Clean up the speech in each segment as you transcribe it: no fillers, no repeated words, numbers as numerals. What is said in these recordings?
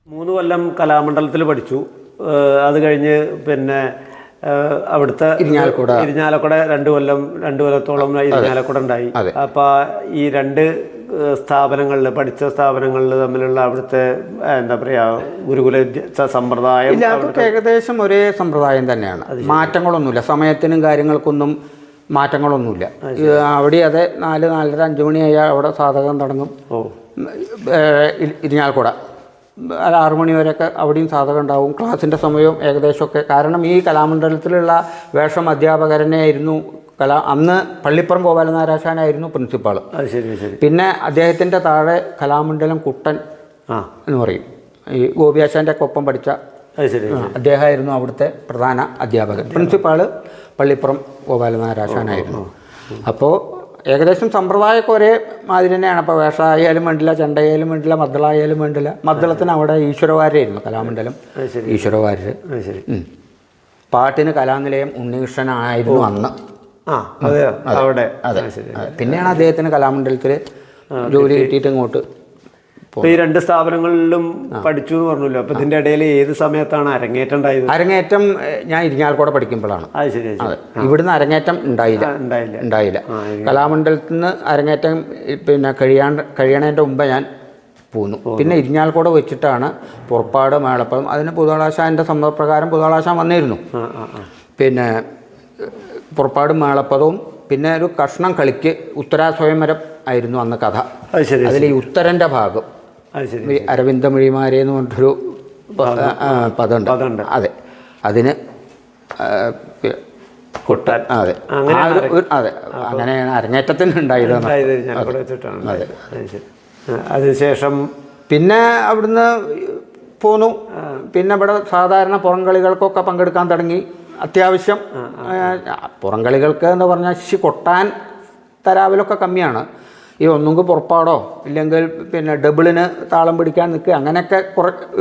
മൂന്ന് കൊല്ലം കലാമണ്ഡലത്തിൽ പഠിച്ചു. അത് കഴിഞ്ഞ് പിന്നെ അവിടുത്തെ ഇരിഞ്ഞാലക്കുട 2 കൊല്ലത്തോളം ഇരിഞ്ഞാലക്കുട ഉണ്ടായി. അപ്പോൾ ഈ 2 സ്ഥാപനങ്ങളിൽ പഠിച്ച സ്ഥാപനങ്ങളിൽ തമ്മിലുള്ള അവിടുത്തെ എന്താ പറയുക ഗുരുകുല സമ്പ്രദായം ഏകദേശം ഒരേ സമ്പ്രദായം തന്നെയാണ്. മാറ്റങ്ങളൊന്നുമില്ല, സമയത്തിനും കാര്യങ്ങൾക്കൊന്നും മാറ്റങ്ങളൊന്നുമില്ല. അവിടെ അതെ 4, 4:30, 5 മണിയായാൽ അവിടെ സാധകം തുടങ്ങും. ഇരിഞ്ഞാലക്കുട 6 മണി വരെയൊക്കെ അവിടെയും സാധകം ഉണ്ടാവും. ക്ലാസ്സിൻ്റെ സമയവും ഏകദേശമൊക്കെ. കാരണം ഈ കലാമണ്ഡലത്തിലുള്ള വേഷം അധ്യാപകരനെ ആയിരുന്നു അന്ന് പള്ളിപ്പുറം ഗോപാലനാരാശാനായിരുന്നു പ്രിൻസിപ്പാൾ. പിന്നെ അദ്ദേഹത്തിൻ്റെ താഴെ കലാമണ്ഡലം കുട്ടൻ എന്ന് പറയും, ഈ ഗോപിയാശാൻ്റെ ഒക്കെ ഒപ്പം പഠിച്ച അദ്ദേഹമായിരുന്നു അവിടുത്തെ പ്രധാന അധ്യാപകൻ. പ്രിൻസിപ്പാൾ പള്ളിപ്പുറം ഗോപാലനാരാശാനായിരുന്നു. അപ്പോൾ ഏകദേശം സമ്പ്രദായമൊക്കെ ഒരേ മാതിരി തന്നെയാണ്. അപ്പോൾ വേഷമായാലും വേണ്ടില്ല, ചെണ്ടയായാലും വേണ്ടില്ല, മദ്ദളായാലും വേണ്ടില്ല. മദ്ദളത്തിന് അവിടെ ഈശ്വരവാര്യമായിരുന്നു കലാമണ്ഡലം ഈശ്വരവാര്യർ. പാട്ടിന് കലാനിലയം ഉണ്ണികൃഷ്ണനായിരുന്നു അന്ന്. അവിടെ പിന്നെയാണ് അദ്ദേഹത്തിന് കലാമണ്ഡലത്തിൽ ജോലി കിട്ടിയിട്ട് ഇങ്ങോട്ട്. ഈ 2 സ്ഥാപനങ്ങളിലും പഠിച്ചു എന്ന് പറഞ്ഞല്ലോ. അപ്പോൾ ഇതിൻ്റെ ഇടയിൽ ഏത് സമയത്താണ് അരങ്ങേറ്റം ഉണ്ടായത്? അരങ്ങേറ്റം ഞാൻ ഇരിഞ്ഞാലക്കുട പഠിക്കുമ്പോഴാണ്. ഇവിടുന്ന് അരങ്ങേറ്റം ഉണ്ടായില്ല. കലാമണ്ഡലത്തിൽ നിന്ന് അരങ്ങേറ്റം പിന്നെ കഴിയണതിൻ്റെ മുമ്പ് ഞാൻ പോന്നു. പിന്നെ ഇരിഞ്ഞാലക്കുട വെച്ചിട്ടാണ് പുറപ്പാട് മേളപ്പദം. അതിന് പുതുളാശാൻ്റെ സമ്മതപ്രകാരം പുതുളാശാൻ വന്നിരുന്നു. പിന്നെ പുറപ്പാട് മേളപ്പദവും പിന്നെ ഒരു കഷ്ണം കളിക്ക് ഉത്തരാസ്വയംവരം ആയിരുന്നു അന്ന് കഥ. അതിൽ ഈ ഉത്തരൻ്റെ ഭാഗം അരവിന്ദമൊഴിമാരെ എന്ന് പറഞ്ഞിട്ടൊരു പദമുണ്ട്. അതെ, അതിന് കുട്ടൻ. അതെ അതെ, അങ്ങനെയാണ് അരങ്ങേറ്റത്തിന് ഉണ്ടായത്. അതെ. അതിനുശേഷം പിന്നെ അവിടുന്ന് പോന്നു. പിന്നെ ഇവിടെ സാധാരണ പുറംകളികൾക്കൊക്കെ പങ്കെടുക്കാൻ തുടങ്ങി. അത്യാവശ്യം പുറംകളികൾക്ക് എന്ന് പറഞ്ഞാൽ കൊട്ടാൻ തരാവിലൊക്കെ കമ്മിയാണ്. ഈ ഒന്നുകിൽ പുറപ്പാടോ ഇല്ലെങ്കിൽ പിന്നെ ഡബിളിന് താളം പിടിക്കാൻ നിൽക്കുക, അങ്ങനെയൊക്കെ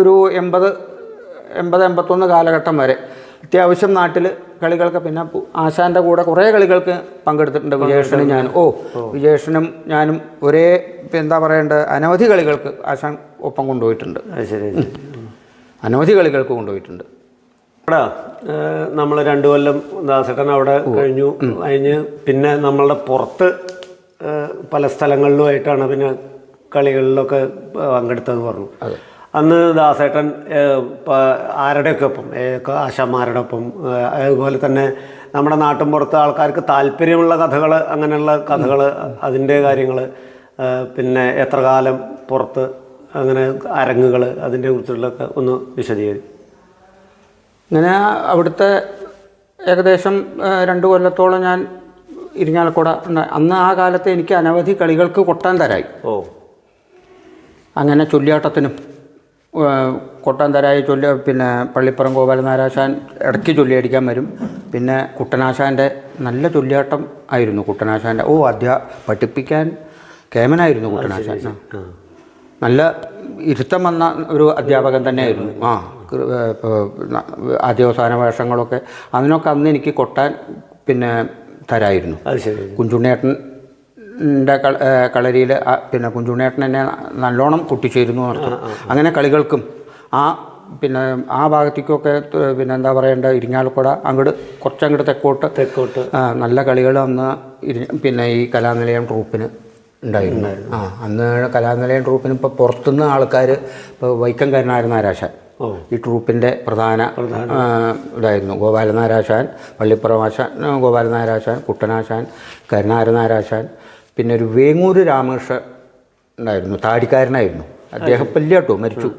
ഒരു 80-81 കാലഘട്ടം വരെ അത്യാവശ്യം നാട്ടിൽ കളികൾക്ക്. പിന്നെ ആശാൻ്റെ കൂടെ കുറേ കളികൾക്ക് പങ്കെടുത്തിട്ടുണ്ട്. വിജയേഷനും ഞാനും ഒരേ എന്താ പറയേണ്ടത് അനവധി കളികൾക്ക് ആശാൻ ഒപ്പം കൊണ്ടുപോയിട്ടുണ്ട്. അനവധി കളികൾക്ക് കൊണ്ടുപോയിട്ടുണ്ട്. അവിടെ നമ്മൾ 2 കൊല്ലം ദാസേട്ടൻ അവിടെ കഴിഞ്ഞ് പിന്നെ നമ്മളുടെ പുറത്ത് പല സ്ഥലങ്ങളിലുമായിട്ടാണ് പിന്നെ കളികളിലൊക്കെ പങ്കെടുത്തതെന്ന് പറഞ്ഞു. അന്ന് ദാസേട്ടൻ ആരുടെയൊക്കെ ഒപ്പം, ആശാന്മാരുടെ ഒപ്പം, അതുപോലെ തന്നെ നമ്മുടെ നാട്ടിൻ പുറത്ത് ആൾക്കാർക്ക് താല്പര്യമുള്ള കഥകൾ, അങ്ങനെയുള്ള കഥകൾ, അതിൻ്റെ കാര്യങ്ങൾ, പിന്നെ എത്ര കാലം പുറത്ത് അങ്ങനെ അരങ്ങുകൾ, അതിൻ്റെ കുറിച്ചുള്ളതൊക്കെ ഒന്ന് വിശദീകരിക്കും. ഇങ്ങനെ അവിടുത്തെ ഏകദേശം 2 കൊല്ലത്തോളം ഞാൻ ഇരിഞ്ഞാലക്കുട. അന്ന് ആ കാലത്ത് എനിക്ക് അനവധി കളികൾക്ക് കൊട്ടാൻ തരായി. അങ്ങനെ ചൊല്ലിയാട്ടത്തിനും കൊട്ടാൻ തരായി പിന്നെ പള്ളിപ്പുറം ഗോപാലനാരാശാൻ ഇടയ്ക്ക് ചൊല്ലിയടിക്കാൻ വരും. പിന്നെ കുട്ടനാശാൻ്റെ നല്ല ചൊല്ലിയാട്ടം ആയിരുന്നു കുട്ടനാശാൻ്റെ. പഠിപ്പിക്കാൻ കേമനായിരുന്നു കുട്ടനാശാൻ. നല്ല ഇരുത്തം വന്ന ഒരു അധ്യാപകൻ തന്നെയായിരുന്നു. ആദ്യാവസാന വേഷങ്ങളൊക്കെ അതിനൊക്കെ അന്ന് എനിക്ക് കൊട്ടാൻ പിന്നെ തരായിരുന്നു. കുഞ്ചുണ്ണേട്ടൻ്റെ കളരിയിൽ പിന്നെ കുഞ്ചുണ്ണേട്ടൻ എന്നെ നല്ലോണം കുട്ടിച്ചേരുന്നു നടത്തും. അങ്ങനെ കളികൾക്കും പിന്നെ ആ ഭാഗത്തേക്കൊക്കെ പിന്നെ എന്താ പറയേണ്ടത് ഇരിഞ്ഞാലക്കുട കുറച്ചങ്ങോട്ട് തെക്കോട്ട് നല്ല കളികൾ അന്ന് പിന്നെ ഈ കലാനിലയം ട്രൂപ്പിന് ഉണ്ടായിരുന്നു. അന്ന് കലാനിലയം ട്രൂപ്പിന് ഇപ്പോൾ പുറത്തുനിന്ന് ആൾക്കാർ, ഇപ്പോൾ വൈക്കം കരുണാകരനാരാശാൻ ഈ ട്രൂപ്പിൻ്റെ പ്രധാന ഇതായിരുന്നു. ഗോപാലനാരാശാൻ, പള്ളിപ്പുറം ആശാൻ, ഗോപാലനാരാശാൻ, കുട്ടനാശാൻ, കരുണാകരനാരാശാൻ, പിന്നെ ഒരു വേങ്ങൂര് രാമകൃഷ്ണൻ ഉണ്ടായിരുന്നു, താടിക്കാരനായിരുന്നു. അദ്ദേഹം പല്ലിയാട്ടോ മരിച്ചു.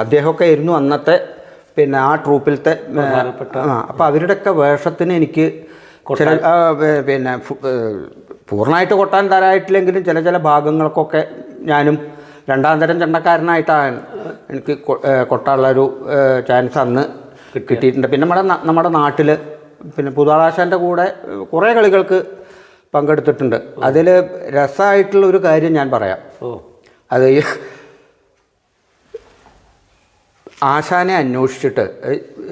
അദ്ദേഹമൊക്കെ ആയിരുന്നു അന്നത്തെ പിന്നെ ആ ട്രൂപ്പിലത്തെ. അപ്പോൾ അവരുടെയൊക്കെ വേഷത്തിന് എനിക്ക് പിന്നെ പൂർണ്ണമായിട്ട് കൊട്ടാൻ തരായിട്ടില്ലെങ്കിലും ചില ഭാഗങ്ങൾക്കൊക്കെ ഞാനും 2ാം തരം ചെണ്ടക്കാരനായിട്ടാണ് എനിക്ക് കൊട്ടാനുള്ളൊരു ചാൻസ് അന്ന് കിട്ടിയിട്ടുണ്ട്. പിന്നെ നമ്മുടെ നാട്ടിൽ പിന്നെ പുതുളാശാൻ്റെ കൂടെ കുറേ കളികൾക്ക് പങ്കെടുത്തിട്ടുണ്ട്. അതിൽ രസമായിട്ടുള്ളൊരു കാര്യം ഞാൻ പറയാം. അത് ആശാനെ അന്വേഷിച്ചിട്ട്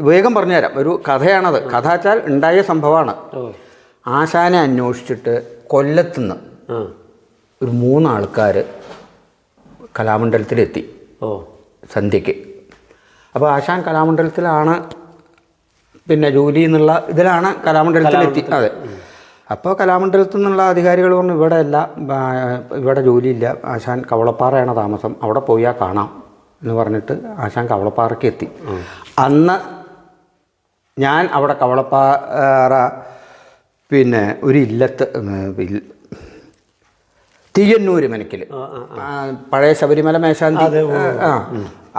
വേഗം പറഞ്ഞുതരാം, ഒരു കഥയാണത്. കഥ വെച്ചാൽ ഉണ്ടായ സംഭവമാണ്. ആശാനെ അന്വേഷിച്ചിട്ട് കൊല്ലത്തുനിന്ന് ഒരു 3 ആൾക്കാർ കലാമണ്ഡലത്തിലെത്തി സന്ധ്യയ്ക്ക്. അപ്പോൾ ആശാൻ കലാമണ്ഡലത്തിലാണ് പിന്നെ ജോലി എന്നുള്ള ഇതിലാണ് കലാമണ്ഡലത്തിലെത്തി. അതെ. അപ്പോൾ കലാമണ്ഡലത്തിൽ നിന്നുള്ള അധികാരികൾ പറഞ്ഞു ഇവിടെ അല്ല, ഇവിടെ ജോലിയില്ല, ആശാൻ കവളപ്പാറയാണ് താമസം, അവിടെ പോയാൽ കാണാം എന്ന് പറഞ്ഞിട്ട് ആശാൻ കവളപ്പാറയ്ക്ക് എത്തി. അന്ന് ഞാൻ അവിടെ കവളപ്പാറ പിന്നെ ഒരു ഇല്ലത്ത് തീയന്നൂർ മനക്കിൽ പഴയ ശബരിമല മേശാന്തി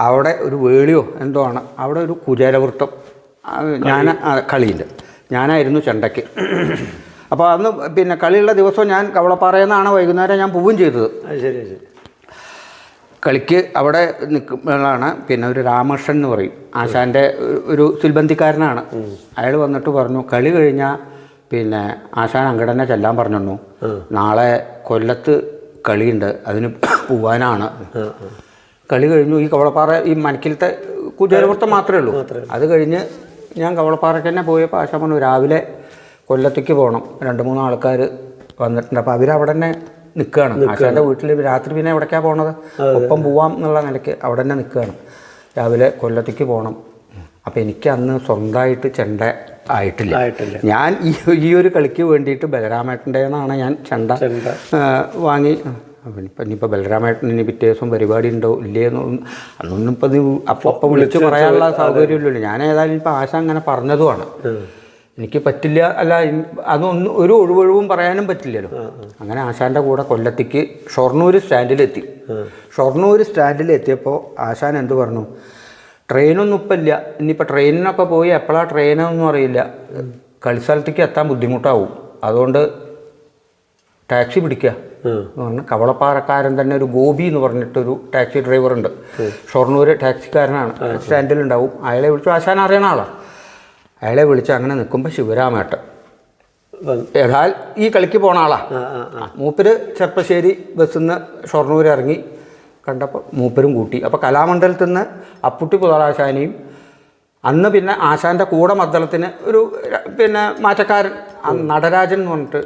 അവിടെ ഒരു വേളിയോ എന്തോ ആണ്, അവിടെ ഒരു കുചേലവൃത്തം ഞാൻ കളിയുണ്ട്. ഞാനായിരുന്നു ചെണ്ടയ്ക്ക്. അപ്പോൾ അന്ന് പിന്നെ കളിയുള്ള ദിവസം ഞാൻ കവളപ്പാറയിൽ നിന്നാണ് വൈകുന്നേരം ഞാൻ പോവുകയും ചെയ്തത്. ശരി ശരി. കളിക്ക് അവിടെ നിൽക്കുമ്പോഴാണ് പിന്നെ ഒരു രാമകൃഷ്ണൻ എന്ന് പറയും, ആശാൻ്റെ ഒരു സിൽബന്തിക്കാരനാണ്. അയാൾ വന്നിട്ട് പറഞ്ഞു കളി കഴിഞ്ഞാൽ പിന്നെ ആശാൻ അങ്ങോട്ട് തന്നെ ചെല്ലാൻ പറഞ്ഞു, നാളെ കൊല്ലത്ത് കളിയുണ്ട്, അതിന് പോവാനാണ്. കളി കഴിഞ്ഞു. ഈ കവളപ്പാറ ഈ മനക്കിലത്തെ കുചേലവൃത്തം മാത്രമേ ഉള്ളൂ. അത് കഴിഞ്ഞ് ഞാൻ കവളപ്പാറയ്ക്ക് തന്നെ പോയപ്പോൾ ആശാൻ പറഞ്ഞു രാവിലെ കൊല്ലത്തേക്ക് പോകണം, 2-3 ആൾക്കാർ വന്നിട്ടുണ്ട്. അപ്പോൾ അവരവിടെ തന്നെ നിൽക്കുകയാണ്. ആശാൻ്റെ വീട്ടിൽ രാത്രി പിന്നെ എവിടേക്കാണ് പോകണത്, ഒപ്പം പോവാം എന്നുള്ള നിലയ്ക്ക് അവിടെ തന്നെ നിൽക്കുകയാണ്. രാവിലെ കൊല്ലത്തേക്ക് പോകണം. അപ്പോൾ എനിക്ക് അന്ന് സ്വന്തമായിട്ട് ചെണ്ട ആയിട്ടില്ല. ഞാൻ ഈ ഒരു കളിക്ക് വേണ്ടിയിട്ട് ബലരാമേട്ടൻ്റെ നിന്നാണ് ഞാൻ ചെണ്ട വാങ്ങി. ഇനിയിപ്പോൾ ബലരാമേട്ടൻ ഇനി പിറ്റേ ദിവസം പരിപാടി ഉണ്ടോ ഇല്ലേ എന്നൊന്നും അന്നൊന്നും ഇപ്പം അപ്പം വിളിച്ച് പറയാനുള്ള സൗകര്യമില്ലല്ലോ. ഞാൻ ഏതായാലും ഇപ്പോൾ ആശ അങ്ങനെ പറഞ്ഞതുമാണ്. എനിക്ക് പറ്റില്ല, അല്ല അതൊന്നും ഒരു ഒഴിവൊഴിവും പറയാനും പറ്റില്ലല്ലോ. അങ്ങനെ ആശാൻ്റെ കൂടെ കൊല്ലത്തേക്ക് ഷൊർണൂർ സ്റ്റാൻഡിലെത്തി. ഷൊർണൂർ സ്റ്റാൻഡിലെത്തിയപ്പോൾ ആശാൻ എന്ത് പറഞ്ഞു, ട്രെയിനൊന്നും ഇപ്പം ഇല്ല, ഇനിയിപ്പോൾ ട്രെയിനിനൊക്കെ പോയി എപ്പോഴാണ് ട്രെയിനൊന്നും അറിയില്ല, കളിസ്ഥലത്തേക്ക് എത്താൻ ബുദ്ധിമുട്ടാവും, അതുകൊണ്ട് ടാക്സി പിടിക്കുക എന്ന് പറഞ്ഞ് കവളപ്പാറക്കാരൻ തന്നെ ഒരു ഗോപി എന്ന് പറഞ്ഞിട്ടൊരു ടാക്സി ഡ്രൈവറുണ്ട്, ഷൊർണൂർ ടാക്സിക്കാരനാണ്, സ്റ്റാൻഡിലുണ്ടാവും. അയാളെ വിളിച്ചു, ആശാൻ അറിയണ ആളാണ്. അയാളെ വിളിച്ച് അങ്ങനെ നിൽക്കുമ്പോൾ ശിവരാമേട്ടൻ ഏതായാൽ ഈ കളിക്ക് പോണ ആളാ. മൂപ്പര് ചെർപ്പശ്ശേരി ബസ്സിൽ നിന്ന് ഷൊർണൂർ ഇറങ്ങി കണ്ടപ്പോൾ മൂപ്പരും കൂട്ടി. അപ്പോൾ കലാമണ്ഡലത്തിൽ നിന്ന് അപ്പുട്ടി പുതളാശാനെയും അന്ന് പിന്നെ ആശാൻ്റെ കൂടെ മദ്ദളത്തിന് ഒരു പിന്നെ മാറ്റക്കാരൻ നടരാജൻ എന്ന് പറഞ്ഞിട്ട്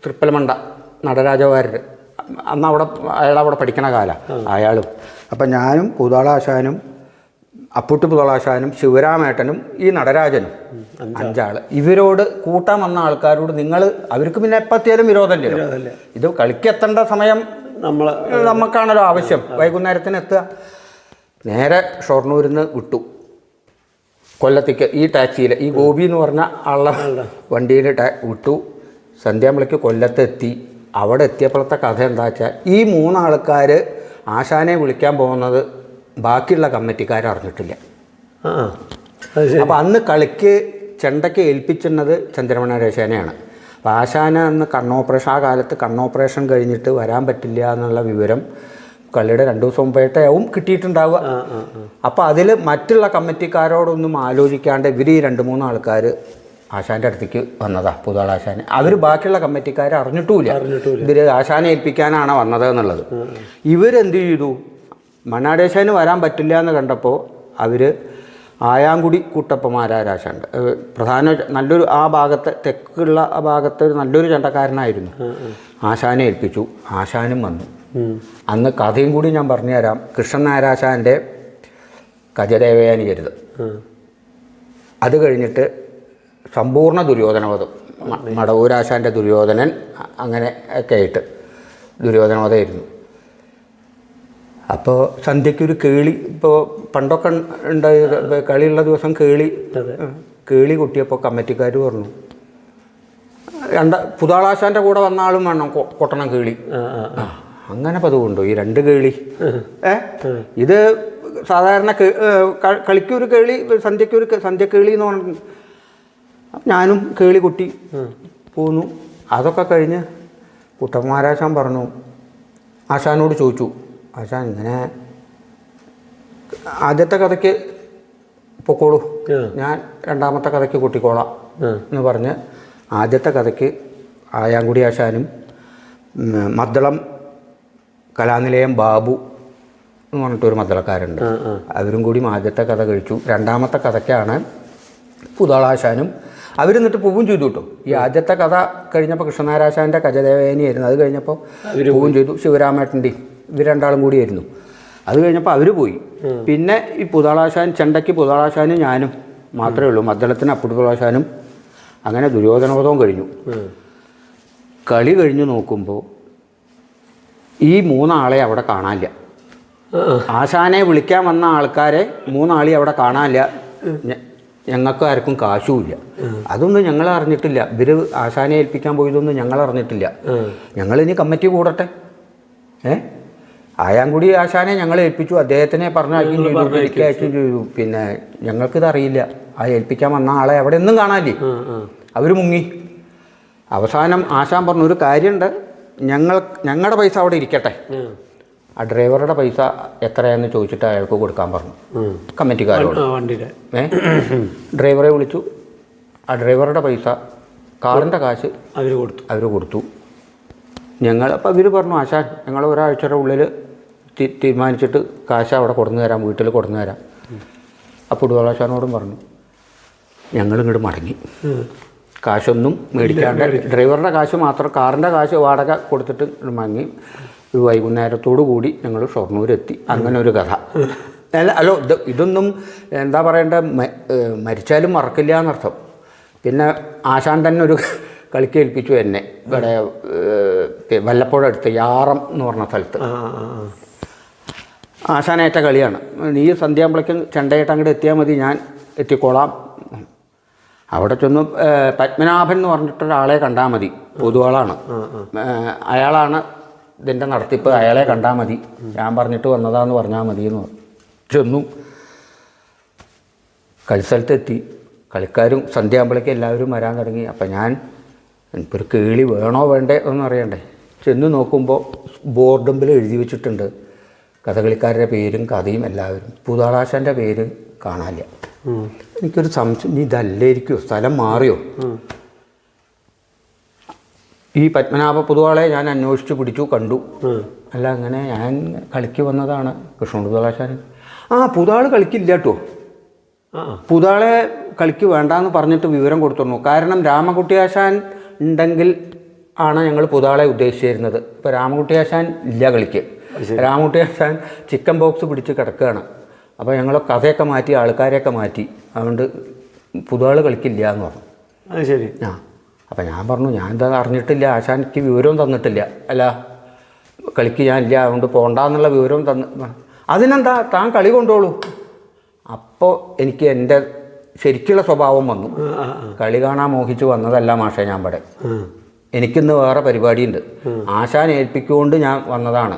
തൃപ്പലമണ്ട നടരാജവാര്യർ, അന്ന് അവിടെ അയാളവിടെ പഠിക്കണ കാലമാണ് അയാളും. അപ്പം ഞാനും പുതളാശാനും അപ്പുട്ടി പുതളാശാനും ശിവരാമേട്ടനും ഈ നടരാജനും 5 ആൾ. ഇവരോട് കൂട്ടാൻ വന്ന ആൾക്കാരോട് അവർക്ക് പിന്നെ എപ്പത്തിയാലും വിരോധമില്ല. ഇത് കളിക്കെത്തേണ്ട സമയം നമുക്കാണല്ലോ ആവശ്യം, വൈകുന്നേരത്തിന് എത്തുക. നേരെ ഷൊർണൂരിൽ നിന്ന് വിട്ടു കൊല്ലത്തേക്ക് ഈ ടാക്സിയിൽ, ഈ ഗോപി എന്ന് പറഞ്ഞ ആളുടെ വണ്ടിയിൽ വിട്ടു. സന്ധ്യാമളിക്ക് കൊല്ലത്തെത്തി. അവിടെ എത്തിയപ്പോഴത്തെ കഥ എന്താ വെച്ചാൽ ഈ 3 ആൾക്കാർ ആശാനെ വിളിക്കാൻ പോകുന്നത് ബാക്കിയുള്ള കമ്മിറ്റിക്കാർ അറിഞ്ഞിട്ടില്ല. അപ്പോൾ അന്ന് കളിക്ക് ചെണ്ടയ്ക്ക് ഏൽപ്പിച്ചിരുന്നത് ചന്ദ്രമണ രേശാനെയാണ്. അപ്പോൾ ആശാന അന്ന് ആ കാലത്ത് കണ്ണോപ്പറേഷൻ കഴിഞ്ഞിട്ട് വരാൻ പറ്റില്ല എന്നുള്ള വിവരം കളിയുടെ 2 ദിവസം മുമ്പായിട്ടാവും കിട്ടിയിട്ടുണ്ടാവുക. അപ്പോൾ അതിൽ മറ്റുള്ള കമ്മിറ്റിക്കാരോടൊന്നും ആലോചിക്കാണ്ട് ഇവർ ഈ 2-3 ആൾക്കാർ ആശാൻ്റെ അടുത്തേക്ക് വന്നതാ, പുതളാശാന്. അവർ ബാക്കിയുള്ള കമ്മിറ്റിക്കാരെ അറിഞ്ഞിട്ടുമില്ല ഇവർ ആശാനെ ഏൽപ്പിക്കാനാണ് വന്നത് എന്നുള്ളത്. ഇവരെന്ത് ചെയ്തു, മണ്ണാടേശാന് വരാൻ പറ്റില്ല എന്ന് കണ്ടപ്പോൾ അവർ ആയാങ്കുടി കൂട്ടപ്പമാരാശാണ്ട് പ്രധാന നല്ലൊരു ആ ഭാഗത്തെ തെക്കുള്ള ആ ഭാഗത്ത് ഒരു നല്ലൊരു ചെണ്ടക്കാരനായിരുന്നു. ആശാനെ ഏൽപ്പിച്ചു. ആശാനും വന്നു. അന്ന് കഥയും കൂടി ഞാൻ പറഞ്ഞുതരാം. കൃഷ്ണൻ നായരാശാൻ്റെ കജദേവയാനി ചരിതം, അത് കഴിഞ്ഞിട്ട് സമ്പൂർണ്ണ ദുര്യോധനവധം, മടവൂരാശാൻ്റെ ദുര്യോധനൻ, അങ്ങനെ ഒക്കെ ആയിട്ട് ദുര്യോധനവധമായിരുന്നു. അപ്പോൾ സന്ധ്യയ്ക്കൊരു കേളി, ഇപ്പോൾ പണ്ടൊക്കെ ഉണ്ടായ കളിയുള്ള ദിവസം കേളി കൊട്ടിയപ്പോൾ കമ്മിറ്റിക്കാർ പറഞ്ഞു പുതാളാശാൻ്റെ കൂടെ വന്ന ആളും വേണം കൊട്ടണം കേളി. അങ്ങനെ പതിവുണ്ടോ ഈ 2 കേളി? ഇത് സാധാരണ കളിക്കൊരു കേളി, സന്ധ്യക്കേളി എന്ന് പറഞ്ഞു. ഞാനും കേളി കൊട്ടി പോന്നു. അതൊക്കെ കഴിഞ്ഞ് കുട്ടന്മാരാശാൻ പറഞ്ഞു, ആശാനോട് ചോദിച്ചു, ആശാൻ ഇങ്ങനെ ആദ്യത്തെ കഥയ്ക്ക് പൊക്കോളൂ, ഞാൻ 2ാമത്തെ കഥയ്ക്ക് കൊട്ടിക്കോളാം എന്ന് പറഞ്ഞ് ആദ്യത്തെ കഥയ്ക്ക് ആയാങ്കുടി ആശാനും മദ്ദളം കലാനിലയം ബാബു എന്ന് പറഞ്ഞിട്ടൊരു മദ്ദളക്കാരുണ്ട്. അവരും കൂടി ആദ്യത്തെ കഥ കഴിച്ചു. രണ്ടാമത്തെ കഥയ്ക്കാണ് പുതാളാശാനും അവർ എന്നിട്ട് പോവുകയും ചെയ്തു കേട്ടോ. ഈ ആദ്യത്തെ കഥ കഴിഞ്ഞപ്പോൾ കൃഷ്ണനാരാശാൻ്റെ കജദേവേനിയായിരുന്നു. അത് കഴിഞ്ഞപ്പോൾ പോവുകയും ചെയ്തു. ശിവരാമേട്ടൻ്റെയും ഇവർ രണ്ടാളും കൂടിയായിരുന്നു. അത് കഴിഞ്ഞപ്പോൾ അവർ പോയി. പിന്നെ ഈ പുതാളാശാൻ ചെണ്ടയ്ക്ക് പുതാളാശാനും ഞാനും മാത്രമേ ഉള്ളൂ. മദ്ദളത്തിന് അപ്പുതാളാശാനും. അങ്ങനെ ദുര്യോധനവധവും കഴിഞ്ഞു. കളി കഴിഞ്ഞ് നോക്കുമ്പോൾ ഈ മൂന്നാളെ അവിടെ കാണാനില്ല. ആശാനെ വിളിക്കാൻ വന്ന ആൾക്കാരെ മൂന്നാളി അവിടെ കാണാനില്ല. ഞങ്ങൾക്ക് ആർക്കും കാശുമില്ല. അതൊന്നും ഞങ്ങൾ അറിഞ്ഞിട്ടില്ല. ഇവർ ആശാനെ ഏൽപ്പിക്കാൻ പോയതൊന്നും ഞങ്ങൾ അറിഞ്ഞിട്ടില്ല. ഞങ്ങളിനി കമ്മിറ്റി കൂടട്ടെ. ആയാങ്കുടി ആശാനെ ഞങ്ങൾ ഏൽപ്പിച്ചു. അദ്ദേഹത്തിനെ പറഞ്ഞയക്കുകയും ചെയ്തു, വിളിക്കയച്ചും ചെയ്തു. പിന്നെ ഞങ്ങൾക്കിതറിയില്ല. ആ ഏൽപ്പിക്കാൻ വന്ന ആളെ അവിടെ ഒന്നും കാണാനില്ലേ. അവർ മുങ്ങി. അവസാനം ആശാൻ പറഞ്ഞു, ഒരു കാര്യമുണ്ട്, ഞങ്ങളുടെ പൈസ അവിടെ ഇരിക്കട്ടെ, ആ ഡ്രൈവറുടെ പൈസ എത്രയാണെന്ന് ചോദിച്ചിട്ട് അയാൾക്ക് കൊടുക്കാൻ പറഞ്ഞു കമ്മിറ്റിക്കാരോട്. ഡ്രൈവറെ വിളിച്ചു. ആ ഡ്രൈവറുടെ പൈസ, കാറിൻ്റെ കാശ് അവർ കൊടുത്തു. അപ്പോൾ അവർ പറഞ്ഞു, ആശാൻ ഞങ്ങൾ ഒരാഴ്ചയുടെ ഉള്ളിൽ തീരുമാനിച്ചിട്ട് കാശ് അവിടെ കൊടുന്നു തരാം, വീട്ടിൽ കൊടുന്നു തരാം. അപ്പോൾ പുതുവാളാശാനോടും പറഞ്ഞു, ഞങ്ങളിങ്ങോട്ട് മടങ്ങി. കാശൊന്നും മേടിക്കാണ്ട് ഡ്രൈവറുടെ കാശ് മാത്രം, കാറിൻ്റെ കാശ് വാടക കൊടുത്തിട്ട് മടങ്ങി. ഒരു വൈകുന്നേരത്തോടു കൂടി ഞങ്ങൾ ഷൊർണൂരെത്തി. അങ്ങനെ ഒരു കഥ. അല്ലോ ഇതൊന്നും എന്താ പറയേണ്ട, മരിച്ചാലും മറക്കില്ല എന്നർത്ഥം. പിന്നെ ആശാൻ തന്നെ ഒരു കളിക്ക് ഏൽപ്പിച്ചു എന്നെ. ഇവിടെ വല്ലപ്പുഴ അടുത്ത് യാറം എന്ന് പറഞ്ഞ സ്ഥലത്ത് ആശാനേറ്റ കളിയാണ്. നീ സന്ധ്യാമ്പളയ്ക്ക് ചെണ്ടയായിട്ട് അങ്ങോട്ട് എത്തിയാൽ മതി, ഞാൻ എത്തിക്കോളാം. അവിടെ ചെന്ന് പത്മനാഭൻ എന്ന് പറഞ്ഞിട്ടൊരാളെ കണ്ടാൽ മതി, പൊതുവാളാണ്, അയാളാണ് ഇതിൻ്റെ നടത്തിപ്പ്, അയാളെ കണ്ടാൽ മതി, ഞാൻ പറഞ്ഞിട്ട് വന്നതാന്ന് പറഞ്ഞാൽ മതി എന്ന് പറഞ്ഞു. ചെന്നു. കളിസ്ഥലത്തെത്തി. കളിക്കാരും സന്ധ്യാമ്പളയ്ക്ക് എല്ലാവരും വരാൻ തുടങ്ങി. അപ്പം ഞാൻ ഇപ്പോൾ ഒരു കേളി വേണോ വേണ്ടേ ഒന്നും അറിയണ്ടേ. ചെന്ന് നോക്കുമ്പോൾ ബോർഡുമ്പിൽ എഴുതി വെച്ചിട്ടുണ്ട് കഥകളിക്കാരുടെ പേരും കഥയും എല്ലാവരും. പുതാളാശാൻ്റെ പേര് കാണാനില്ല. എനിക്കൊരു സംശയം, ഇതല്ലായിരിക്കുമോ, സ്ഥലം മാറിയോ? ഈ പത്മനാഭ പുതുവാളെ ഞാൻ അന്വേഷിച്ച് പിടിച്ചു, കണ്ടു. അല്ല, അങ്ങനെ ഞാൻ കളിക്ക് വന്നതാണ്. കൃഷ്ണൻ പുതാളാശാൻ പുതാൾ കളിക്കില്ല കേട്ടോ. പുതാളെ കളിക്ക് വേണ്ടാന്ന് പറഞ്ഞിട്ട് വിവരം കൊടുത്തിരുന്നു. കാരണം രാമകുട്ടിയാശാൻ ഉണ്ടെങ്കിൽ ആണ് ഞങ്ങൾ പുതാളെ ഉദ്ദേശിച്ചിരുന്നത്. ഇപ്പോൾ രാമകുട്ടിയാശാൻ ഇല്ല കളിക്ക്. രാമകുട്ടിയാശാൻ ചിക്കൻ ബോക്സ് പിടിച്ച് കിടക്കുകയാണ്. അപ്പോൾ ഞങ്ങൾ കഥയൊക്കെ മാറ്റി, ആൾക്കാരെയൊക്കെ മാറ്റി. അതുകൊണ്ട് പുതാൾ കളിക്കില്ല എന്ന് പറഞ്ഞു. അത് ശരി. അപ്പം ഞാൻ പറഞ്ഞു, ഞാൻ എന്താ അറിഞ്ഞിട്ടില്ല, ആശാനിക്ക് വിവരവും തന്നിട്ടില്ല. അല്ല, കളിക്ക് ഞാനില്ല, അതുകൊണ്ട് പോണ്ടെന്നുള്ള വിവരവും അതിനെന്താ, താൻ കളി കൊണ്ടോളൂ. അപ്പോൾ എനിക്ക് എൻ്റെ ശരിക്കുള്ള സ്വഭാവം വന്നു. കളി കാണാൻ മോഹിച്ച് വന്നതല്ല മാഷേ ഞാൻ ഇവിടെ. എനിക്കിന്ന് വേറെ പരിപാടിയുണ്ട്. ആശാൻ ഏൽപ്പിക്കൊണ്ട് ഞാൻ വന്നതാണ്.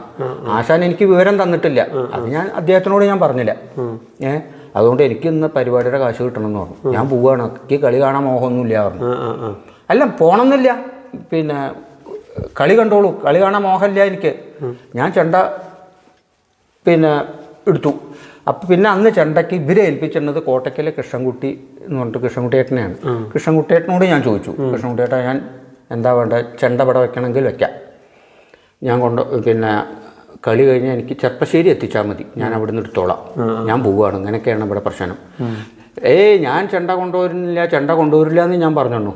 ആശാൻ എനിക്ക് വിവരം തന്നിട്ടില്ല. അത് ഞാൻ അദ്ദേഹത്തിനോട് ഞാൻ പറഞ്ഞില്ല. അതുകൊണ്ട് എനിക്കിന്ന് പരിപാടിയുടെ കാശ് കിട്ടണമെന്ന് പറഞ്ഞു. ഞാൻ പോവുകയാണ്, എനിക്ക് കളി കാണാൻ മോഹമൊന്നുമില്ല പറഞ്ഞു. അല്ല, പോണമെന്നില്ല, പിന്നെ കളി കണ്ടോളൂ, കളി കാണാൻ മോഹമില്ല എനിക്ക്. ഞാൻ ചെണ്ട പിന്നെ എടുത്തു. അപ്പം പിന്നെ അന്ന് ചെണ്ടയ്ക്ക് ഇവരെ ഏൽപ്പിച്ചിരുന്നത് കോട്ടയ്ക്കലെ കൃഷ്ണൻകുട്ടി എന്ന് പറഞ്ഞിട്ട് കൃഷ്ണൻകുട്ടിയേട്ടനെയാണ്. കൃഷ്ണൻകുട്ടിയേട്ടനോട് ഞാൻ ചോദിച്ചു, കൃഷ്ണൻകുട്ടിയേട്ട ഞാൻ എന്താ വേണ്ടത്, ചെണ്ട ഇവിടെ വെക്കണമെങ്കിൽ വെക്കാം, ഞാൻ പിന്നെ കളി കഴിഞ്ഞാൽ എനിക്ക് ചെർപ്പശ്ശേരി എത്തിച്ചാൽ മതി, ഞാൻ അവിടെ നിന്ന് എടുത്തോളാം, ഞാൻ പോവുകയാണ്, ഇങ്ങനെയൊക്കെയാണ് ഇവിടെ പ്രശ്നം. ഞാൻ ചെണ്ട കൊണ്ടുവരില്ല എന്ന് ഞാൻ പറഞ്ഞു.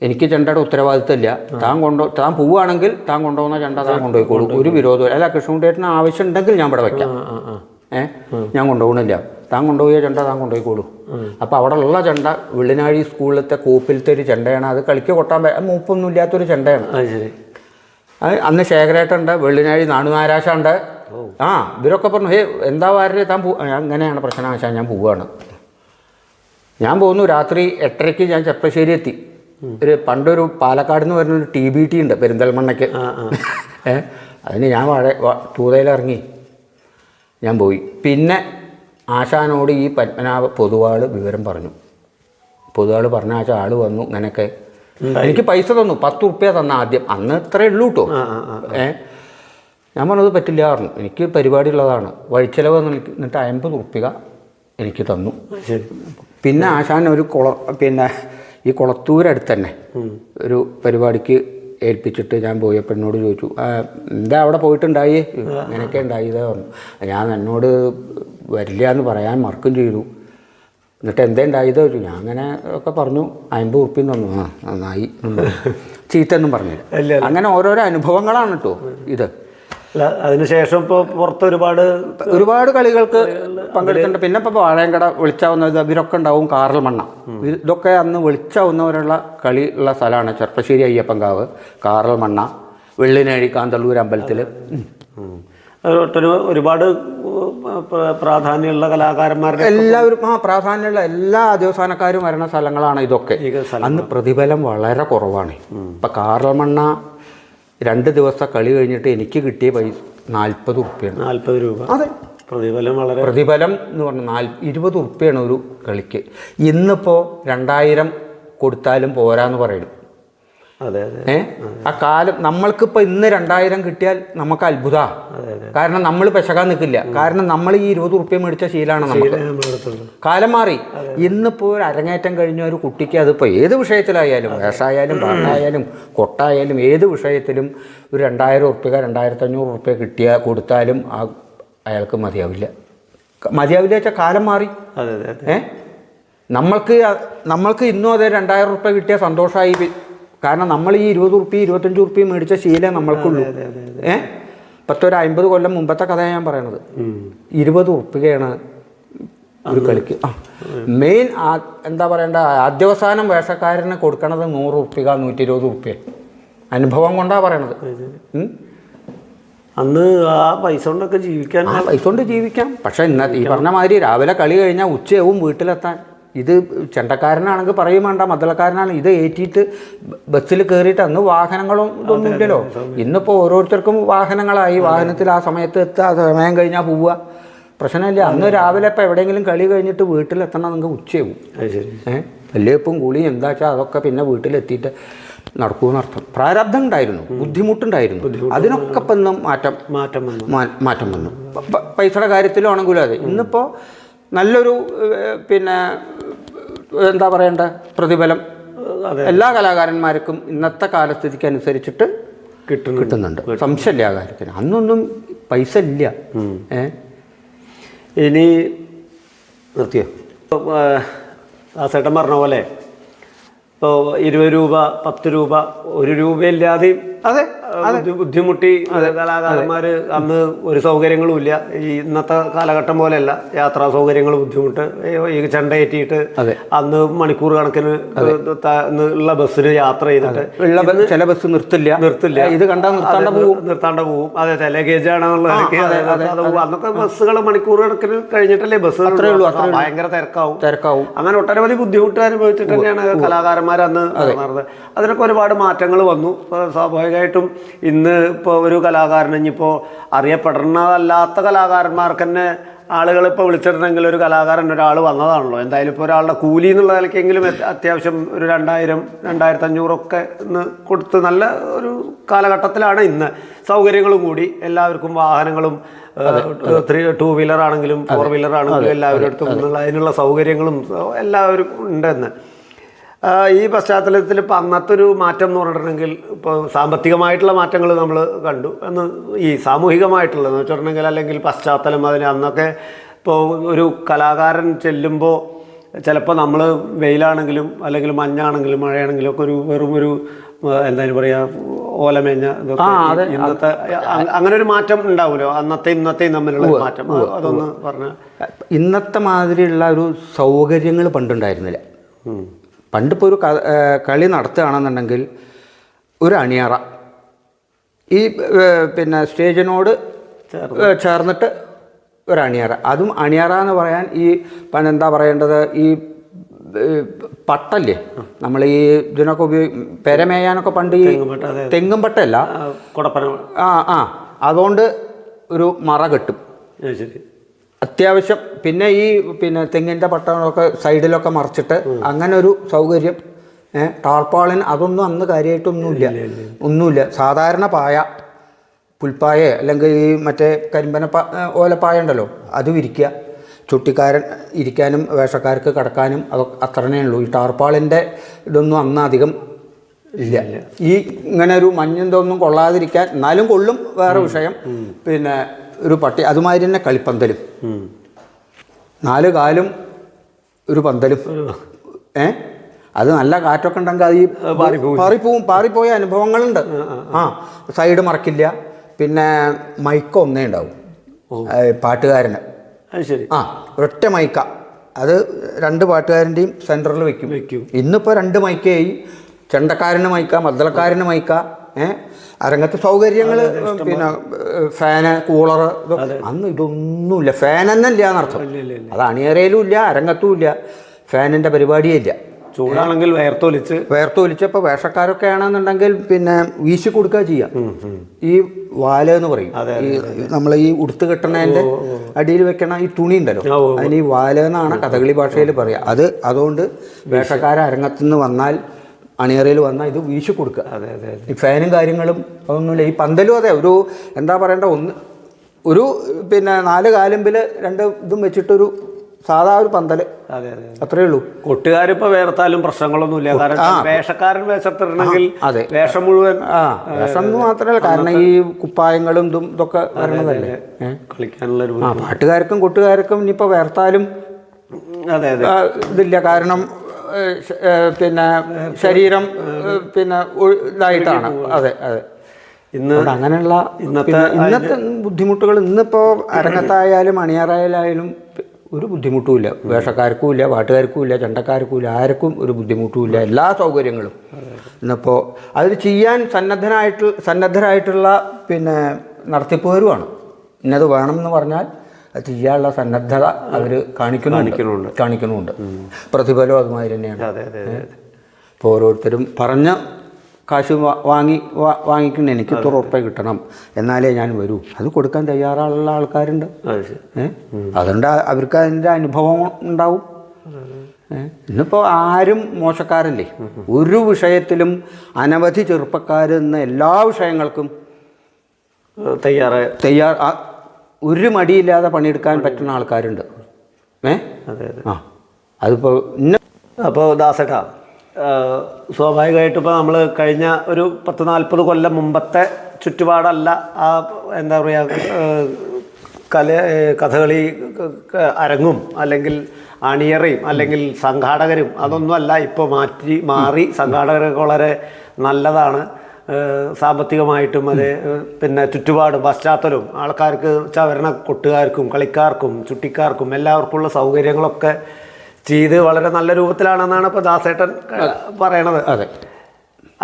എനിക്ക് ചെണ്ടയുടെ ഉത്തരവാദിത്തമില്ല. താൻ പോവുകയാണെങ്കിൽ താൻ കൊണ്ടുപോകുന്ന ചെണ്ട താൻ കൊണ്ടുപോയിക്കോളൂ, ഒരു വിരോധം. അല്ല, കൃഷ്ണൻകുട്ടിയേട്ടന് ആവശ്യം ഉണ്ടെങ്കിൽ ഞാൻ ഇവിടെ വെക്കാം, ഞാൻ കൊണ്ടുപോകണില്ല, താൻ കൊണ്ടുപോയ ചെണ്ട താൻ കൊണ്ടുപോയിക്കോളൂ. അപ്പോൾ അവിടെ ഉള്ള ചെണ്ട വെള്ളിനാഴി സ്കൂളിലത്തെ കോപ്പിലത്തെ ഒരു ചെണ്ടയാണ്. അത് കളിക്ക് കൊട്ടാൻ മൂപ്പൊന്നും ഇല്ലാത്തൊരു ചെണ്ടയാണ്. അന്ന് ശേഖരേട്ടുണ്ട്, വെള്ളിനാഴി നാണുനാരാശുണ്ട്. ഇവരൊക്കെ പറഞ്ഞു, എന്താ വാരേ താൻ അങ്ങനെയാണ് പ്രശ്നം ആശാൻ, ഞാൻ പോവുകയാണ്. ഞാൻ പോകുന്നു. രാത്രി 8:30 ഞാൻ ചെർപ്പശ്ശേരി എത്തി. പണ്ടൊരു പാലക്കാട് നിന്ന് വരുന്നൊരു TBT ഉണ്ട് പെരിന്തൽമണ്ണയ്ക്ക്. അതിന് ഞാൻ തൂതയിലിറങ്ങി ഞാൻ പോയി. പിന്നെ ആശാനോട് ഈ പത്മനാഭ പൊതുവാൾ വിവരം പറഞ്ഞു. പൊതുവാൾ പറഞ്ഞ ആൾ വന്നു, ഇങ്ങനെയൊക്കെ എനിക്ക് പൈസ തന്നു, 10 ഉറുപ്പ്യ തന്ന ആദ്യം. അന്ന് ഇത്രയേ ഉള്ളൂ കേട്ടോ. ഞാൻ പറഞ്ഞത് പറ്റില്ല പറഞ്ഞു, എനിക്ക് പരിപാടി ഉള്ളതാണ്, വഴിച്ചെലവ് എന്നിട്ട് 50 ഉറുപ്പ്യ എനിക്ക് തന്നു. പിന്നെ ആശാൻ ഒരു പിന്നെ ഈ കുളത്തൂരടുത്ത് തന്നെ ഒരു പരിപാടിക്ക് ഏൽപ്പിച്ചിട്ട് ഞാൻ പോയപ്പോൾ എന്നോട് ചോദിച്ചു, എന്താ അവിടെ പോയിട്ടുണ്ടായി, അങ്ങനെയൊക്കെ ഉണ്ടായത് പറഞ്ഞു. ഞാൻ എന്നോട് വരില്ല എന്ന് പറയാൻ മറക്കും ചെയ്തു. എന്നിട്ട് എന്താ ഉണ്ടായത് ചോദിച്ചു. ഞാൻ അങ്ങനെ ഒക്കെ പറഞ്ഞു. 50 ഉറുപ്പ്യ തന്നു. നന്നായി, ചീത്തൊന്നും പറഞ്ഞില്ല. അങ്ങനെ ഓരോരോ അനുഭവങ്ങളാണ് കേട്ടോ ഇത്. അതിനുശേഷം ഇപ്പോൾ പുറത്ത് ഒരുപാട് കളികൾക്ക് പങ്കെടുത്തിട്ടുണ്ട്. പിന്നെ ഇപ്പോൾ വാഴയങ്കട വിളിച്ചാവുന്നത് ഇവരൊക്കെ ഉണ്ടാവും. കാറൽ മണ്ണ, ഇതൊക്കെ അന്ന് വിളിച്ചാവുന്നവരുള്ള കളി ഉള്ള സ്ഥലമാണ്. ചെർപ്പശ്ശേരി അയ്യപ്പൻകാവ്, കാറൽ മണ്ണ, വെള്ളിനേഴി കാന്തള്ളൂർ അമ്പലത്തിൽ. ഒരുപാട് പ്രാധാന്യമുള്ള കലാകാരന്മാരുടെ എല്ലാവരും പ്രാധാന്യമുള്ള എല്ലാ ദിവസാനക്കാരും വരുന്ന സ്ഥലങ്ങളാണ് ഇതൊക്കെ. അന്ന് പ്രതിഫലം വളരെ കുറവാണ്. ഇപ്പം കാറൽ മണ്ണ 2 ദിവസത്തെ കളി കഴിഞ്ഞിട്ട് എനിക്ക് കിട്ടിയ പൈസ 40 ഉറുപ്പ്യാണ്. 40 രൂപ. അതെ, പ്രതിഫലം എന്ന് പറഞ്ഞാൽ 20 ഉറുപ്പ്യാണ് ഒരു കളിക്ക്. ഇന്നിപ്പോൾ 2000 കൊടുത്താലും പോരാന്ന് പറയും. അതെ അതെ. ആ കാലം നമ്മൾക്കിപ്പോൾ ഇന്ന് 2000 കിട്ടിയാൽ നമുക്ക് അത്ഭുത. കാരണം നമ്മൾ പെശകാൻ നിൽക്കില്ല. കാരണം നമ്മൾ ഈ 20 ഉറുപ്പ്യ മേടിച്ച ശീലമാണ് നമുക്ക്. കാലം മാറി. ഇന്നിപ്പോൾ ഒരു അരങ്ങേറ്റം കഴിഞ്ഞ ഒരു കുട്ടിക്ക് അതിപ്പോൾ ഏത് വിഷയത്തിലായാലും, വേഷമായാലും പാട്ടായാലും കൊട്ടായാലും ഏത് വിഷയത്തിലും ഒരു 2000 ഉറുപ്പ്യ 2500 ഉറുപ്പ്യ കൊടുത്താലും അയാൾക്ക് മതിയാവില്ല വെച്ചാൽ കാലം മാറി. നമ്മൾക്ക് ഇന്നും അതേ 2000 ഉറുപ്പ്യ കിട്ടിയ സന്തോഷമായി. കാരണം നമ്മൾ ഈ 20 ഉറുപ്പ്യ 25 ഉറുപ്പ്യ മേടിച്ച ശീലം നമ്മൾക്കുള്ളൂ. 50 കൊല്ലം മുമ്പത്തെ കഥയാണ് ഞാൻ പറയണത്. 20 ഉറുപ്പ്യയാണ് ഒരു കളിക്ക്. മെയിൻ എന്താ പറയണ്ട, ആദ്യവസാനം വേഷക്കാരന് കൊടുക്കണത് 100 ഉറുപ്പ്യ 120 ഉറുപ്പ്യ. അനുഭവം കൊണ്ടാണ് പറയണത്. അന്ന് ആ പൈസ കൊണ്ടൊക്കെ ജീവിക്കാം. പക്ഷെ ഇന്നത്തെ ഈ പറഞ്ഞ മാതിരി രാവിലെ കളി കഴിഞ്ഞാൽ ഉച്ചയാവും വീട്ടിലെത്താൻ. ഇത് ചെണ്ടക്കാരനാണെങ്കിൽ പറയും വേണ്ട, മദ്ദളക്കാരനാണ്. ഇത് ഏറ്റിയിട്ട് ബസ്സിൽ കയറിയിട്ട് അന്ന് വാഹനങ്ങളും ഇതൊന്നും ഇല്ലല്ലോ. ഇന്നിപ്പോൾ ഓരോരുത്തർക്കും വാഹനങ്ങളായി. വാഹനത്തിൽ ആ സമയത്ത് എത്തുക, സമയം കഴിഞ്ഞാൽ പോവുക, പ്രശ്നമില്ല. അന്ന് രാവിലെ ഇപ്പോൾ എവിടെയെങ്കിലും കളി കഴിഞ്ഞിട്ട് വീട്ടിലെത്തണം നിങ്ങൾക്ക് ഉച്ചയാവും. വല്യപ്പും കൂളിയും എന്താ വെച്ചാൽ അതൊക്കെ പിന്നെ വീട്ടിലെത്തിയിട്ട് നടക്കുമെന്നർത്ഥം. പ്രാരബ്ധം ഉണ്ടായിരുന്നു, ബുദ്ധിമുട്ടുണ്ടായിരുന്നു. അതിനൊക്കെ ഇപ്പം ഇന്നും മാറ്റം വന്നു. പൈസയുടെ കാര്യത്തിലാണെങ്കിലും അതെ. ഇന്നിപ്പോൾ നല്ലൊരു എന്താ പറയണ്ട പ്രതിഫലം എല്ലാ കലാകാരന്മാർക്കും ഇന്നത്തെ കാലസ്ഥിതിക്ക് അനുസരിച്ചിട്ട് കിട്ടുന്നുണ്ട്. സംശയമില്ല ആ കാര്യത്തിന്. അന്നൊന്നും പൈസ ഇല്ല. ഇനി നിർത്തിയോ? ആ ചേട്ടൻ പറഞ്ഞ പോലെ ഇപ്പോൾ 20 രൂപ 10 രൂപ 1 രൂപയില്ലാതെയും ബുദ്ധിമുട്ടി കലാകാരന്മാർ അന്ന് ഒരു സൗകര്യങ്ങളും ഇല്ല. ഈ ഇന്നത്തെ കാലഘട്ടം പോലെയല്ല. യാത്രാ സൗകര്യങ്ങൾ ബുദ്ധിമുട്ട്. ഈ ചെണ്ടയേറ്റിയിട്ട് അന്ന് മണിക്കൂർ കണക്കിന് ഉള്ള ബസ്സിന് യാത്ര ചെയ്തിട്ട് ചില ബസ് നിർത്തില്ല. ഇത് കണ്ടാൽ നിർത്താണ്ട് പോവും. അതെ, ലഗേജ് ആണെന്നുള്ള അന്നൊക്കെ ബസ്സുകൾ മണിക്കൂർ കണക്കിന് കഴിഞ്ഞിട്ടല്ലേ ബസ്. ഭയങ്കര തിരക്കാവും. അങ്ങനെ ഒട്ടനവധി ബുദ്ധിമുട്ട് അനുഭവിച്ചിട്ട് തന്നെയാണ് കലാകാരന്മാർ അന്ന് നടന്നത്. അതിനൊക്കെ ഒരുപാട് മാറ്റങ്ങൾ വന്നു. സ്വാഭാവികമായിട്ടും ഇന്ന് ഇപ്പോൾ ഒരു കലാകാരൻ, ഇനിയിപ്പോൾ അറിയപ്പെടണതല്ലാത്ത കലാകാരന്മാർക്ക് തന്നെ ആളുകൾ ഇപ്പോൾ വിളിച്ചിട്ടുണ്ടെങ്കിൽ ഒരു കലാകാരൻ ഒരാൾ വന്നതാണല്ലോ. എന്തായാലും ഇപ്പോൾ ഒരാളുടെ കൂലി എന്നുള്ള നിലയ്ക്കെങ്കിലും അത്യാവശ്യം ഒരു 2000-2500 ഒക്കെ ഇന്ന് കൊടുത്ത് നല്ല ഒരു കാലഘട്ടത്തിലാണ് ഇന്ന്. സൗകര്യങ്ങളും കൂടി എല്ലാവർക്കും, വാഹനങ്ങളും 2 വീലർ ആണെങ്കിലും 4 വീലർ ആണെങ്കിലും എല്ലാവരുടെ അടുത്തും അതിനുള്ള സൗകര്യങ്ങളും എല്ലാവരും ഉണ്ടെന്ന്. ഈ പശ്ചാത്തലത്തിൽ ഇപ്പോൾ അന്നത്തെ ഒരു മാറ്റം എന്ന് പറഞ്ഞിട്ടുണ്ടെങ്കിൽ ഇപ്പോൾ സാമ്പത്തികമായിട്ടുള്ള മാറ്റങ്ങൾ നമ്മൾ കണ്ടു. എന്ന് ഈ സാമൂഹികമായിട്ടുള്ളതെന്ന് വെച്ചിട്ടുണ്ടെങ്കിൽ അല്ലെങ്കിൽ പശ്ചാത്തലം അതിന് അന്നൊക്കെ ഇപ്പോൾ ഒരു കലാകാരൻ ചെല്ലുമ്പോൾ ചിലപ്പോൾ നമ്മൾ വെയിലാണെങ്കിലും അല്ലെങ്കിൽ മഞ്ഞാണെങ്കിലും മഴയാണെങ്കിലും ഒക്കെ വെറും എന്തായാലും പറയുക ഓലമേഞ്ഞ ഇന്നത്തെ അങ്ങനെ ഒരു മാറ്റം ഉണ്ടാവുമല്ലോ. ഇന്നത്തെയും തമ്മിലുള്ള മാറ്റം അതൊന്ന് പറഞ്ഞാൽ. ഇന്നത്തെ മാതിരിയുള്ള ഒരു സൗകര്യങ്ങൾ പണ്ടുണ്ടായിരുന്നില്ല. പണ്ടിപ്പോൾ ഒരു കളി നടത്തുകയാണെന്നുണ്ടെങ്കിൽ ഒരു അണിയറ ഈ സ്റ്റേജിനോട് ചേർന്നിട്ട് ഒരു അണിയറ. അതും അണിയറ എന്ന് പറയാൻ ഈ എന്താ പറയേണ്ടത്, ഈ പട്ടല്ലേ നമ്മൾ ഈ ഇതിനൊക്കെ പെരമേയാനൊക്കെ പണ്ട് ഈ തെങ്ങും പട്ടല്ല, അതുകൊണ്ട് ഒരു മറ കെട്ടും അത്യാവശ്യം. പിന്നെ ഈ തെങ്ങിൻ്റെ പട്ടണമൊക്കെ സൈഡിലൊക്കെ മറിച്ചിട്ട് അങ്ങനെ ഒരു സൗകര്യം. ടാർപ്പാളിന് അതൊന്നും അന്ന് കാര്യമായിട്ടൊന്നുമില്ല. സാധാരണ പായ, പുൽപ്പായ അല്ലെങ്കിൽ ഈ മറ്റേ കരിമ്പന ഓലപ്പായ ഉണ്ടല്ലോ, അത് വിരിക്കുക. ചുട്ടിക്കാരൻ ഇരിക്കാനും വേഷക്കാർക്ക് കിടക്കാനും അതൊക്കെ അത്രേ ഉള്ളൂ. ഈ ടാർപ്പാളിൻ്റെ ഇതൊന്നും അന്ന് അധികം ഇല്ല. ഈ ഇങ്ങനെ ഒരു മഞ്ഞെന്തൊന്നും കൊള്ളാതിരിക്കാൻ, എന്നാലും കൊള്ളും, വേറെ വിഷയം. പിന്നെ ഒരു പട്ടി, അതുമാതിരി തന്നെ കളിപ്പന്തലും, 4 കാലും ഒരു പന്തലും. അത് നല്ല കാറ്റൊക്കെ ഉണ്ടെങ്കിൽ അത് ഈ പാറിപ്പോയ അനുഭവങ്ങളുണ്ട്. സൈഡ് മറക്കില്ല. പിന്നെ മൈക്ക ഒന്നേ ഉണ്ടാവും പാട്ടുകാരന്. ഒറ്റ മൈക്ക, അത് 2 പാട്ടുകാരൻ്റെയും സെൻറ്ററിൽ വെക്കും. ഇന്നിപ്പോൾ 2 മൈക്കയായി. ചെണ്ടക്കാരന് മൈക്ക, മദ്ദളക്കാരന് മൈക്ക, അരങ്ങത്ത് സൗകര്യങ്ങൾ, പിന്നെ ഫാന്, കൂളറ്. അന്ന് ഇതൊന്നുമില്ല. ഫാൻ തന്നെ ഇല്ല എന്നർത്ഥം. അത് അണിയറയിലും ഇല്ല, അരങ്ങത്തും ഇല്ല. ഫാനിൻ്റെ പരിപാടിയേ ഇല്ല. ചൂടാണെങ്കിൽ വേർത്തൊലിച്ചപ്പോൾ വേഷക്കാരൊക്കെ ആണെന്നുണ്ടെങ്കിൽ പിന്നെ വീശി കൊടുക്കുക ചെയ്യാം. ഈ വാല എന്ന് പറയും. ഈ നമ്മൾ ഈ ഉടുത്ത് കെട്ടണതിൻ്റെ അടിയിൽ വെക്കണ ഈ തുണി ഉണ്ടല്ലോ, അതിന് ഈ വാല എന്നാണ് കഥകളി ഭാഷയിൽ പറയുക. അതുകൊണ്ട് വേഷക്കാരൻ അരങ്ങത്തുനിന്ന് വന്നാൽ, അണിയറയിൽ വന്നാൽ ഇത് വീശി കൊടുക്കുക. ഈ ഫാനും കാര്യങ്ങളും അതൊന്നുമില്ല. ഈ പന്തലും അതെ, ഒരു എന്താ പറയണ്ട, ഒരു പിന്നെ 4 കാലുമ്പിൽ 2 ഇതും വെച്ചിട്ടൊരു സാധാ ഒരു പന്തല്, അത്രേ ഉള്ളൂ. കൊട്ടുകാരിപ്പോ വേർത്താലും പ്രശ്നങ്ങളൊന്നുമില്ല. കാരണം വേഷക്കാരൻ വേഷത്തിടണമെങ്കിൽ വേഷം മുഴുവൻ വേഷം മാത്രമല്ല, കാരണം ഈ കുപ്പായങ്ങളും ഇതൊക്കെ വരണതല്ലേ കളിക്കാനുള്ള. പാട്ടുകാർക്കും കൊട്ടുകാർക്കും ഇനിയിപ്പോൾ വേർത്താലും ഇതില്ല. കാരണം പിന്നെ ശരീരം പിന്നെ ഇതായിട്ടാണ്. അതെ. അങ്ങനെയുള്ള ഇന്നത്തെ ബുദ്ധിമുട്ടുകൾ ഇന്നിപ്പോൾ അരങ്ങത്തായാലും അണിയറയിലായാലും ഒരു ബുദ്ധിമുട്ടുമില്ല. വേഷക്കാർക്കും ഇല്ല, പാട്ടുകാർക്കും ഇല്ല, ചെണ്ടക്കാർക്കും ഇല്ല, ആർക്കും ഒരു ബുദ്ധിമുട്ടുമില്ല. എല്ലാ സൗകര്യങ്ങളും ഇന്നിപ്പോൾ അതിൽ ചെയ്യാൻ സന്നദ്ധരായിട്ടുള്ള പിന്നെ നടത്തിപ്പുകാരുമാണ്. ഇന്നത് വേണം എന്ന് പറഞ്ഞാൽ അത് ചെയ്യാനുള്ള സന്നദ്ധത അവർ കാണിക്കുന്നുണ്ട്. പ്രതിഫലം അതുമാതിരി തന്നെയാണ്. ഇപ്പോൾ ഓരോരുത്തരും പറഞ്ഞ കാശ് വാങ്ങിക്കണം, എനിക്ക് ഇത്ര ഉറപ്പ് കിട്ടണം എന്നാലേ ഞാൻ വരൂ, അത് കൊടുക്കാൻ തയ്യാറുള്ള ആൾക്കാരുണ്ട്. അതുകൊണ്ട് അവർക്ക് അതിൻ്റെ അനുഭവം ഉണ്ടാവും. ഇന്നിപ്പോൾ ആരും മോശക്കാരല്ലേ. ഒരു വിഷയത്തിലും അനവധി ചെറുപ്പക്കാർ ഇന്ന് എല്ലാ വിഷയങ്ങൾക്കും ഒരു മടിയില്ലാതെ പണിയെടുക്കാൻ പറ്റുന്ന ആൾക്കാരുണ്ട്. അതിപ്പോൾ അപ്പോൾ ദാസേട്ടാ, സ്വാഭാവികമായിട്ടും ഇപ്പോൾ നമ്മൾ കഴിഞ്ഞ ഒരു 10-40 കൊല്ലം മുമ്പത്തെ ചുറ്റുപാടല്ല ആ എന്താ പറയുക കഥകളി അരങ്ങും അല്ലെങ്കിൽ അണിയറയും അല്ലെങ്കിൽ സംഘാടകരും അതൊന്നുമല്ല. ഇപ്പോൾ മാറി. സംഘാടകരൊക്കെ വളരെ നല്ലതാണ്. സാമ്പത്തികമായിട്ടും അത് പിന്നെ ചുറ്റുപാടും പശ്ചാത്തലവും ആൾക്കാർക്ക് വരണ കൊട്ടുകാർക്കും കളിക്കാർക്കും ചുട്ടിക്കാർക്കും എല്ലാവർക്കുമുള്ള സൗകര്യങ്ങളൊക്കെ ചെയ്ത് വളരെ നല്ല രൂപത്തിലാണെന്നാണ് ഇപ്പോൾ ദാസേട്ടൻ പറയണത്. അതെ.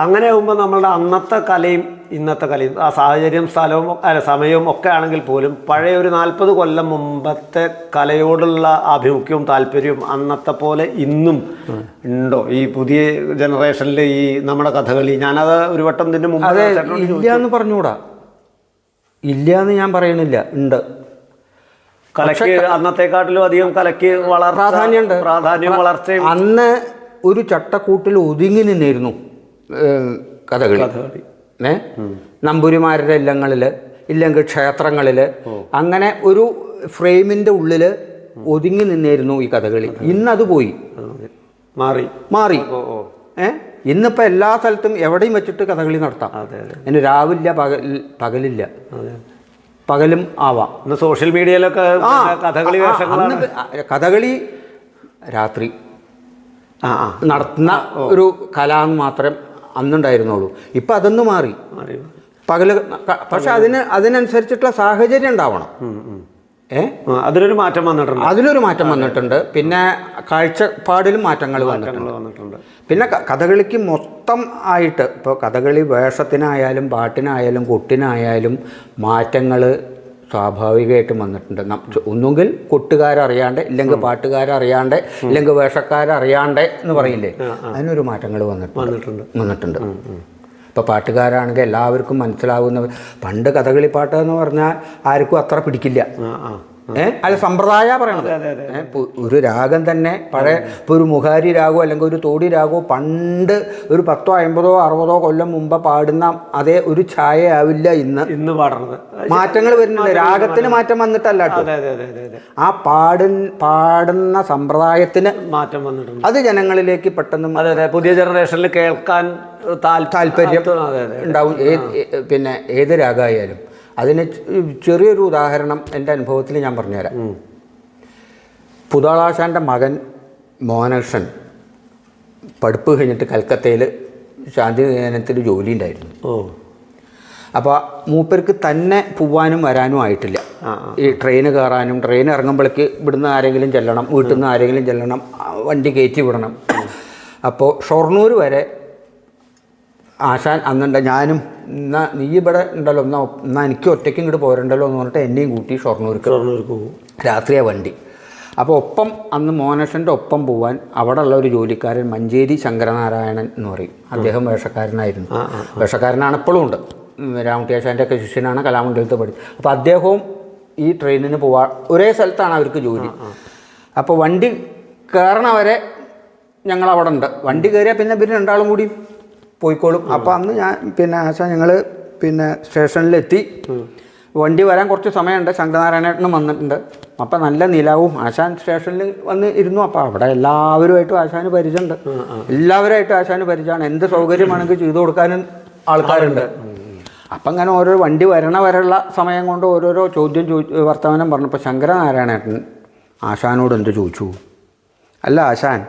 അങ്ങനെ ആകുമ്പോൾ നമ്മളുടെ അന്നത്തെ കലയും ഇന്നത്തെ കലയും ആ സാഹചര്യം സ്ഥലവും സമയവും ഒക്കെ ആണെങ്കിൽ പോലും പഴയ ഒരു 40 കൊല്ലം മുമ്പത്തെ കലയോടുള്ള ആഭിമുഖ്യവും താല്പര്യവും അന്നത്തെ പോലെ ഇന്നും ഉണ്ടോ ഈ പുതിയ ജനറേഷനിൽ ഈ നമ്മുടെ കഥകളി? ഞാനത് ഒരു വട്ടം ഇതിന് മുമ്പ് ഇല്ല എന്ന് പറഞ്ഞുകൂടാ. ഇല്ല എന്ന് ഞാൻ പറയണില്ല, ഉണ്ട്. കലയ്ക്ക് അന്നത്തെക്കാട്ടിലും അധികം കലയ്ക്ക് പ്രാധാന്യം വളർച്ചയും. അന്ന് ഒരു ചട്ടക്കൂട്ടിൽ ഒതുങ്ങി നിന്നിരുന്നു കഥകളി. നമ്പൂരിമാരുടെ ഇല്ലങ്ങളിൽ, ഇല്ലെങ്കിൽ ക്ഷേത്രങ്ങളിൽ, അങ്ങനെ ഒരു ഫ്രെയിമിൻ്റെ ഉള്ളിൽ ഒതുങ്ങി നിന്നിരുന്നു ഈ കഥകളി. ഇന്നത് പോയി, മാറി. ഇന്നിപ്പോൾ എല്ലാ സ്ഥലത്തും എവിടെയും വെച്ചിട്ട് കഥകളി നടത്താം. അതിന് രാവില്ല, പകലില്ല, പകലും ആവാം. സോഷ്യൽ മീഡിയയിലൊക്കെ കഥകളി കഥകളി രാത്രി നടത്തുന്ന ഒരു കല എന്ന് മാത്രം അന്നുണ്ടായിരുന്നുള്ളൂ. ഇപ്പം അതൊന്നും മാറി. പകല് പക്ഷെ അതിനനുസരിച്ചിട്ടുള്ള സാഹചര്യം ഉണ്ടാവണം. അതിലൊരു മാറ്റം വന്നിട്ടുണ്ട്. പിന്നെ കാഴ്ചപ്പാടിലും മാറ്റങ്ങൾ വന്നിട്ടുണ്ട്. പിന്നെ കഥകളിക്ക് മൊത്തം ആയിട്ട് ഇപ്പോൾ കഥകളി വേഷത്തിനായാലും പാട്ടിനായാലും കൊട്ടിനായാലും മാറ്റങ്ങൾ സ്വാഭാവികമായിട്ടും വന്നിട്ടുണ്ട്. ഒന്നുകിൽ കൊട്ടുകാരറിയാണ്ട്, ഇല്ലെങ്കിൽ പാട്ടുകാരറിയാണ്ട്, ഇല്ലെങ്കിൽ വേഷക്കാരറിയാണ്ട് എന്ന് പറയില്ലേ, അതിനൊരു മാറ്റങ്ങൾ വന്നിട്ടുണ്ട്. ഇപ്പോൾ പാട്ടുകാരാണെങ്കിൽ എല്ലാവർക്കും മനസ്സിലാവുന്ന, പണ്ട് കഥകളി പാട്ട് എന്ന് പറഞ്ഞാൽ ആർക്കും അത്ര പിടിക്കില്ല. അല്ല സമ്പ്രദായ പറയണത്. ഒരു രാഗം തന്നെ പഴയ ഇപ്പോൾ ഒരു മുഖാരി രാഗോ അല്ലെങ്കിൽ ഒരു തോടി രാഗോ പണ്ട് ഒരു 10, 50, 60 കൊല്ലം മുമ്പ് പാടുന്ന അതേ ഒരു ഛായ ആവില്ല ഇന്ന് പാടുന്നത്. മാറ്റങ്ങൾ വരുന്നുണ്ട്, രാഗത്തിന് മാറ്റം വന്നിട്ടല്ല കേട്ടോ, ആ പാടുന്ന സമ്പ്രദായത്തിന് മാറ്റം വന്നിട്ടുണ്ട്. അത് ജനങ്ങളിലേക്ക് പെട്ടെന്ന് അതെ പുതിയ ജനറേഷനിൽ കേൾക്കാൻ താല്പര്യം ഉണ്ടാവും. പിന്നെ ഏത് രാഗമായാലും. അതിന് ചെറിയൊരു ഉദാഹരണം എൻ്റെ അനുഭവത്തിൽ ഞാൻ പറഞ്ഞുതരാം. പുതാളാശാൻ്റെ മകൻ മോഹനകൃഷ്ണൻ പഠിപ്പ് കഴിഞ്ഞിട്ട് കൽക്കത്തയിൽ ശാന്തിനികേതനത്തിൽ ജോലി ഉണ്ടായിരുന്നു. അപ്പോൾ മൂപ്പർക്ക് തന്നെ പോവാനും വരാനും ആയിട്ടില്ല. ഈ ട്രെയിൻ കയറാനും ട്രെയിൻ ഇറങ്ങുമ്പോഴേക്ക് ഇവിടുന്ന് ആരെങ്കിലും ചെല്ലണം, വീട്ടിൽ നിന്ന് ആരെങ്കിലും ചെല്ലണം, വണ്ടി കയറ്റി വിടണം. അപ്പോൾ ഷൊർണൂർ വരെ ആശാൻ അന്നുണ്ട്. ഞാനും എന്നാൽ നീ ഇവിടെ ഉണ്ടല്ലോ, എന്നാൽ എനിക്ക് ഒറ്റയ്ക്ക് ഇങ്ങോട്ട് പോരണ്ടല്ലോ എന്ന് പറഞ്ഞിട്ട് എന്നെയും കൂട്ടി ഷൊർണൂർക്ക് പോകും. രാത്രിയാണ് വണ്ടി. അപ്പോൾ ഒപ്പം അന്ന് മോഹനകൃഷ്ണൻ്റെ ഒപ്പം പോവാൻ അവിടെ ഉള്ള ഒരു ജോലിക്കാരൻ മഞ്ചേരി ശങ്കരനാരായണൻ എന്ന് പറയും. അദ്ദേഹം വേഷക്കാരനായിരുന്നു. വേഷക്കാരനാണ് ഇപ്പോഴും ഉണ്ട്. രാമകുട്ടിയാശാൻ്റെ ഒക്കെ ശിഷ്യനാണ്, കലാമണ്ഡലത്തിൽ പഠിച്ചത്. അപ്പോൾ അദ്ദേഹവും ഈ ട്രെയിനിന് പോവാൻ ഒരേ സ്ഥലത്താണ് അവർക്ക് ജോലി. അപ്പോൾ വണ്ടി കയറണവരെ ഞങ്ങളവിടെ ഉണ്ട്. വണ്ടി കയറിയാൽ പിന്നെ ഇവർ രണ്ടാളും കൂടി പോയിക്കോളും. അപ്പോൾ അന്ന് ഞാൻ ആശാൻ ഞങ്ങൾ സ്റ്റേഷനിലെത്തി. വണ്ടി വരാൻ കുറച്ച് സമയമുണ്ട്. ശങ്കരനാരായണേട്ടനും വന്നിട്ടുണ്ട്. അപ്പം നല്ല നിലാവും. ആശാൻ സ്റ്റേഷനിൽ വന്ന് ഇരുന്നു. അപ്പോൾ അവിടെ എല്ലാവരുമായിട്ടും ആശാന് പരിചയമുണ്ട്. എല്ലാവരുമായിട്ടും ആശാന് പരിചയമാണ്. എന്ത് സൗകര്യമാണെങ്കിൽ ചെയ്തു കൊടുക്കാനും ആൾക്കാരുണ്ട്. അപ്പം അങ്ങനെ ഓരോ വണ്ടി വരണ വരെയുള്ള സമയം കൊണ്ട് ഓരോരോ വർത്തമാനം പറഞ്ഞപ്പോൾ ശങ്കരനാരായണേട്ടൻ ആശാനോട് എന്ത് ചോദിച്ചു? അല്ല ആശാൻ,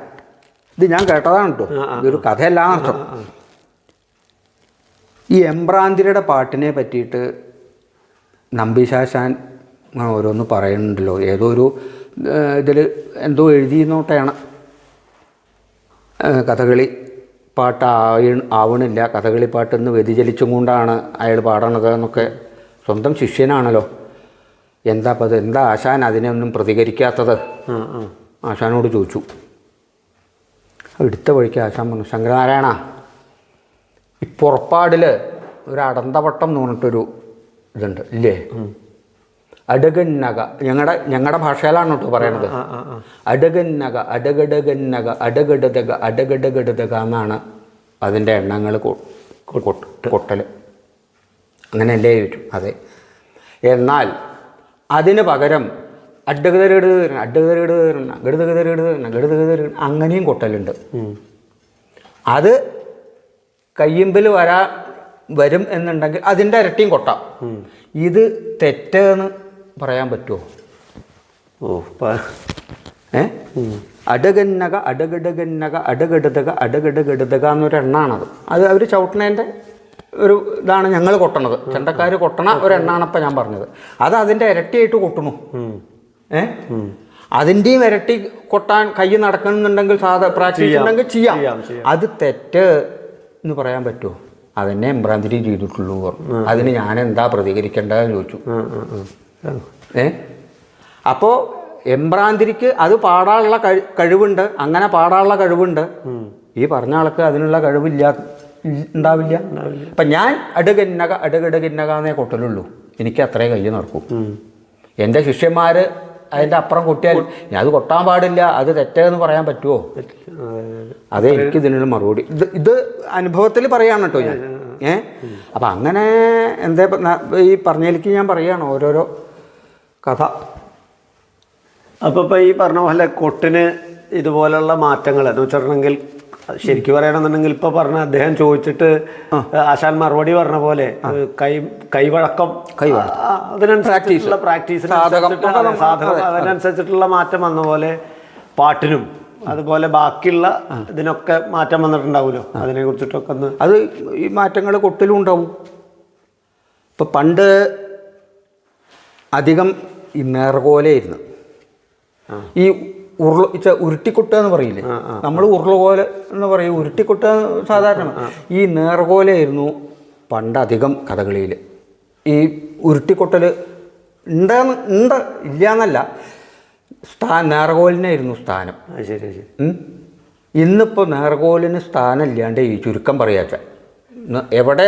ഇത് ഞാൻ കേട്ടതാണ് കേട്ടോ, ഇതൊരു കഥയല്ല അർത്ഥം. ഈ എമ്പ്രാന്തിരിയുടെ പാട്ടിനെ പറ്റിയിട്ട് നമ്പീശാശാൻ ഓരോന്ന് പറയുന്നുണ്ടല്ലോ. ഏതോ ഒരു ഇതിൽ എന്തോ എഴുതിയെന്നോട്ടെയാണ്. കഥകളി പാട്ട് ആവണില്ല, കഥകളി പാട്ടെന്ന് വ്യതിചലിച്ചും കൊണ്ടാണ് അയാൾ പാടണത് എന്നൊക്കെ. സ്വന്തം ശിഷ്യനാണല്ലോ. എന്താ അപ്പം അത്, എന്താ ആശാൻ അതിനൊന്നും പ്രതികരിക്കാത്തത്? ആശാനോട് ചോദിച്ചു. എടുത്ത വഴിക്ക് ആശാൻ പറഞ്ഞു, ശങ്കരനാരായണ, ഈ പുറപ്പാടിൽ ഒരു അടന്തപട്ടം എന്ന് പറഞ്ഞിട്ടൊരു ഇതുണ്ട് ഇല്ലേ? അടകന്നക, ഞങ്ങളുടെ ഭാഷയിലാണ് കേട്ടോ പറയണത്. അടകന്നക അടകടകന്നക അടകടതക അടകടകടതക എന്നാണ് അതിൻ്റെ എണ്ണങ്ങൾ കൊട്ടൽ. അങ്ങനെയല്ലേ ചോദിച്ചു. അതെ. എന്നാൽ അതിന് പകരം അങ്ങനെയും കൊട്ടലുണ്ട്. അത് കയ്യിമ്പിൽ വരും എന്നുണ്ടെങ്കിൽ അതിൻ്റെ ഇരട്ടിയും കൊട്ടാം. ഇത് തെറ്റെന്ന് പറയാൻ പറ്റുമോ? അടകന്നക അടകടകന്നക അടകടതക അടകടകടതക എന്നൊരു എണ്ണാണത്. അത് അവർ ചവിട്ടണേൻ്റെ ഒരു ഇതാണ് ഞങ്ങൾ കൊട്ടണത്. ചെണ്ടക്കാർ കൊട്ടണ ഒരു എണ്ണാണപ്പം ഞാൻ പറഞ്ഞത്. അത് അതിൻ്റെ ഇരട്ടിയായിട്ട് കൊട്ടണു. അതിൻ്റെയും ഇരട്ടി കൊട്ടാൻ കൈ നടക്കണമെന്നുണ്ടെങ്കിൽ പ്രാക്ടീസ് ഉണ്ടെങ്കിൽ ചെയ്യാം. അത് തെറ്റ് എന്ന് പറയാൻ പറ്റുമോ? അതെന്നെ എമ്പ്രാന്തിരി ചെയ്തിട്ടുള്ളൂ പറഞ്ഞു. അതിന് ഞാൻ എന്താ പ്രതികരിക്കേണ്ടതെന്ന് ചോദിച്ചു. അപ്പോൾ എമ്പ്രാന്തിരിക്ക് അത് പാടാനുള്ള കഴിവുണ്ട്. അങ്ങനെ പാടാനുള്ള കഴിവുണ്ട്. ഈ പറഞ്ഞ ആൾക്ക് അതിനുള്ള ഉണ്ടാവില്ല. അപ്പം ഞാൻ അടകന്നക അടകടകന്നക എന്നേ കൊട്ടലുള്ളൂ. എനിക്ക് അത്രേ കയ്യിൽ നടക്കും. എൻ്റെ ശിഷ്യന്മാർ അതിൻ്റെ അപ്പുറം കൊട്ടിയാൽ അത് കൊട്ടാൻ പാടില്ല, അത് തെറ്റെന്ന് പറയാൻ പറ്റുമോ? അതെ, എനിക്ക് ഇതിനുള്ള മറുപടി. ഇത് അനുഭവത്തിൽ പറയാണ് കേട്ടോ ഞാൻ. അപ്പം അങ്ങനെ എന്താ ഈ പറഞ്ഞതിലേക്ക് ഞാൻ പറയുകയാണ് ഓരോരോ കഥ. അപ്പോൾ ഈ പറഞ്ഞ പോലെ കൊട്ടിന് ഇതുപോലുള്ള മാറ്റങ്ങൾ എന്ന് വെച്ചിട്ടുണ്ടെങ്കിൽ ശരിക്കും പറയണമെന്നുണ്ടെങ്കിൽ ഇപ്പൊ പറഞ്ഞ അദ്ദേഹം ചോദിച്ചിട്ട് ആശാൻ മറുപടി പറഞ്ഞ പോലെ കൈവഴക്കം അതിനനുസരിച്ചുള്ള പ്രാക്ടീസ് അതിനനുസരിച്ചിട്ടുള്ള മാറ്റം വന്ന പോലെ പാട്ടിനും അതുപോലെ ബാക്കിയുള്ള ഇതിനൊക്കെ മാറ്റം വന്നിട്ടുണ്ടാവുമല്ലോ. അതിനെ കുറിച്ചിട്ടൊക്കെ ഒന്ന് അത് ഈ മാറ്റങ്ങൾ കൊട്ടിലും ഉണ്ടാവും. ഇപ്പം പണ്ട് അധികം ഈ നേർകോലയായിരുന്നു. ഈ ഉരുട്ടിക്കൊട്ട എന്ന് പറയില്ലേ, നമ്മൾ ഉരുളകോല എന്ന് പറയും. ഉരുട്ടിക്കൊട്ട സാധാരണ ഈ നേർകോലയായിരുന്നു പണ്ട് അധികം കഥകളിയിൽ. ഈ ഉരുട്ടിക്കൊട്ടൽ ഉണ്ട് ഇല്ല എന്നല്ല, നേർകോലിനായിരുന്നു സ്ഥാനം. ശരി ശരി. ഇന്നിപ്പോൾ നേർകോലിന് സ്ഥാനം ഇല്ലാണ്ട് ഈ ചുരുക്കം പറയാച്ച എവിടെ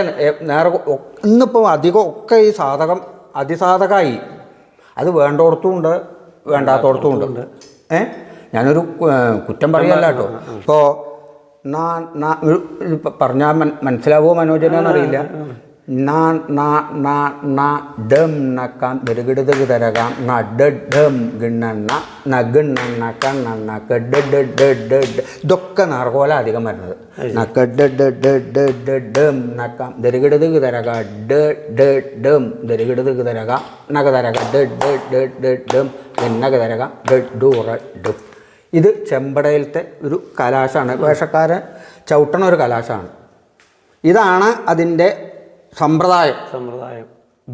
ഇന്നിപ്പോൾ അധികം ഒക്കെ ഈ അതിസാധകമായി. അത് വേണ്ടോടത്തും ഉണ്ട്, വേണ്ടാത്തോടത്തും ഉണ്ട്. ഞാനൊരു കുറ്റം പറയല്ല കേട്ടോ. ഇപ്പോൾ പറഞ്ഞാൽ മനസ്സിലാവുമോ മനോജനെന്നറിയില്ല. ഇതൊക്കെ നാർഗോല അധികം വരുന്നത്. ഇത് ചെമ്പടയിലത്തെ ഒരു കലാശമാണ്. വേഷക്കാരൻ ചവിട്ടണ ഒരു കലാശമാണ്. ഇതാണ് അതിൻ്റെ സമ്പ്രദായം.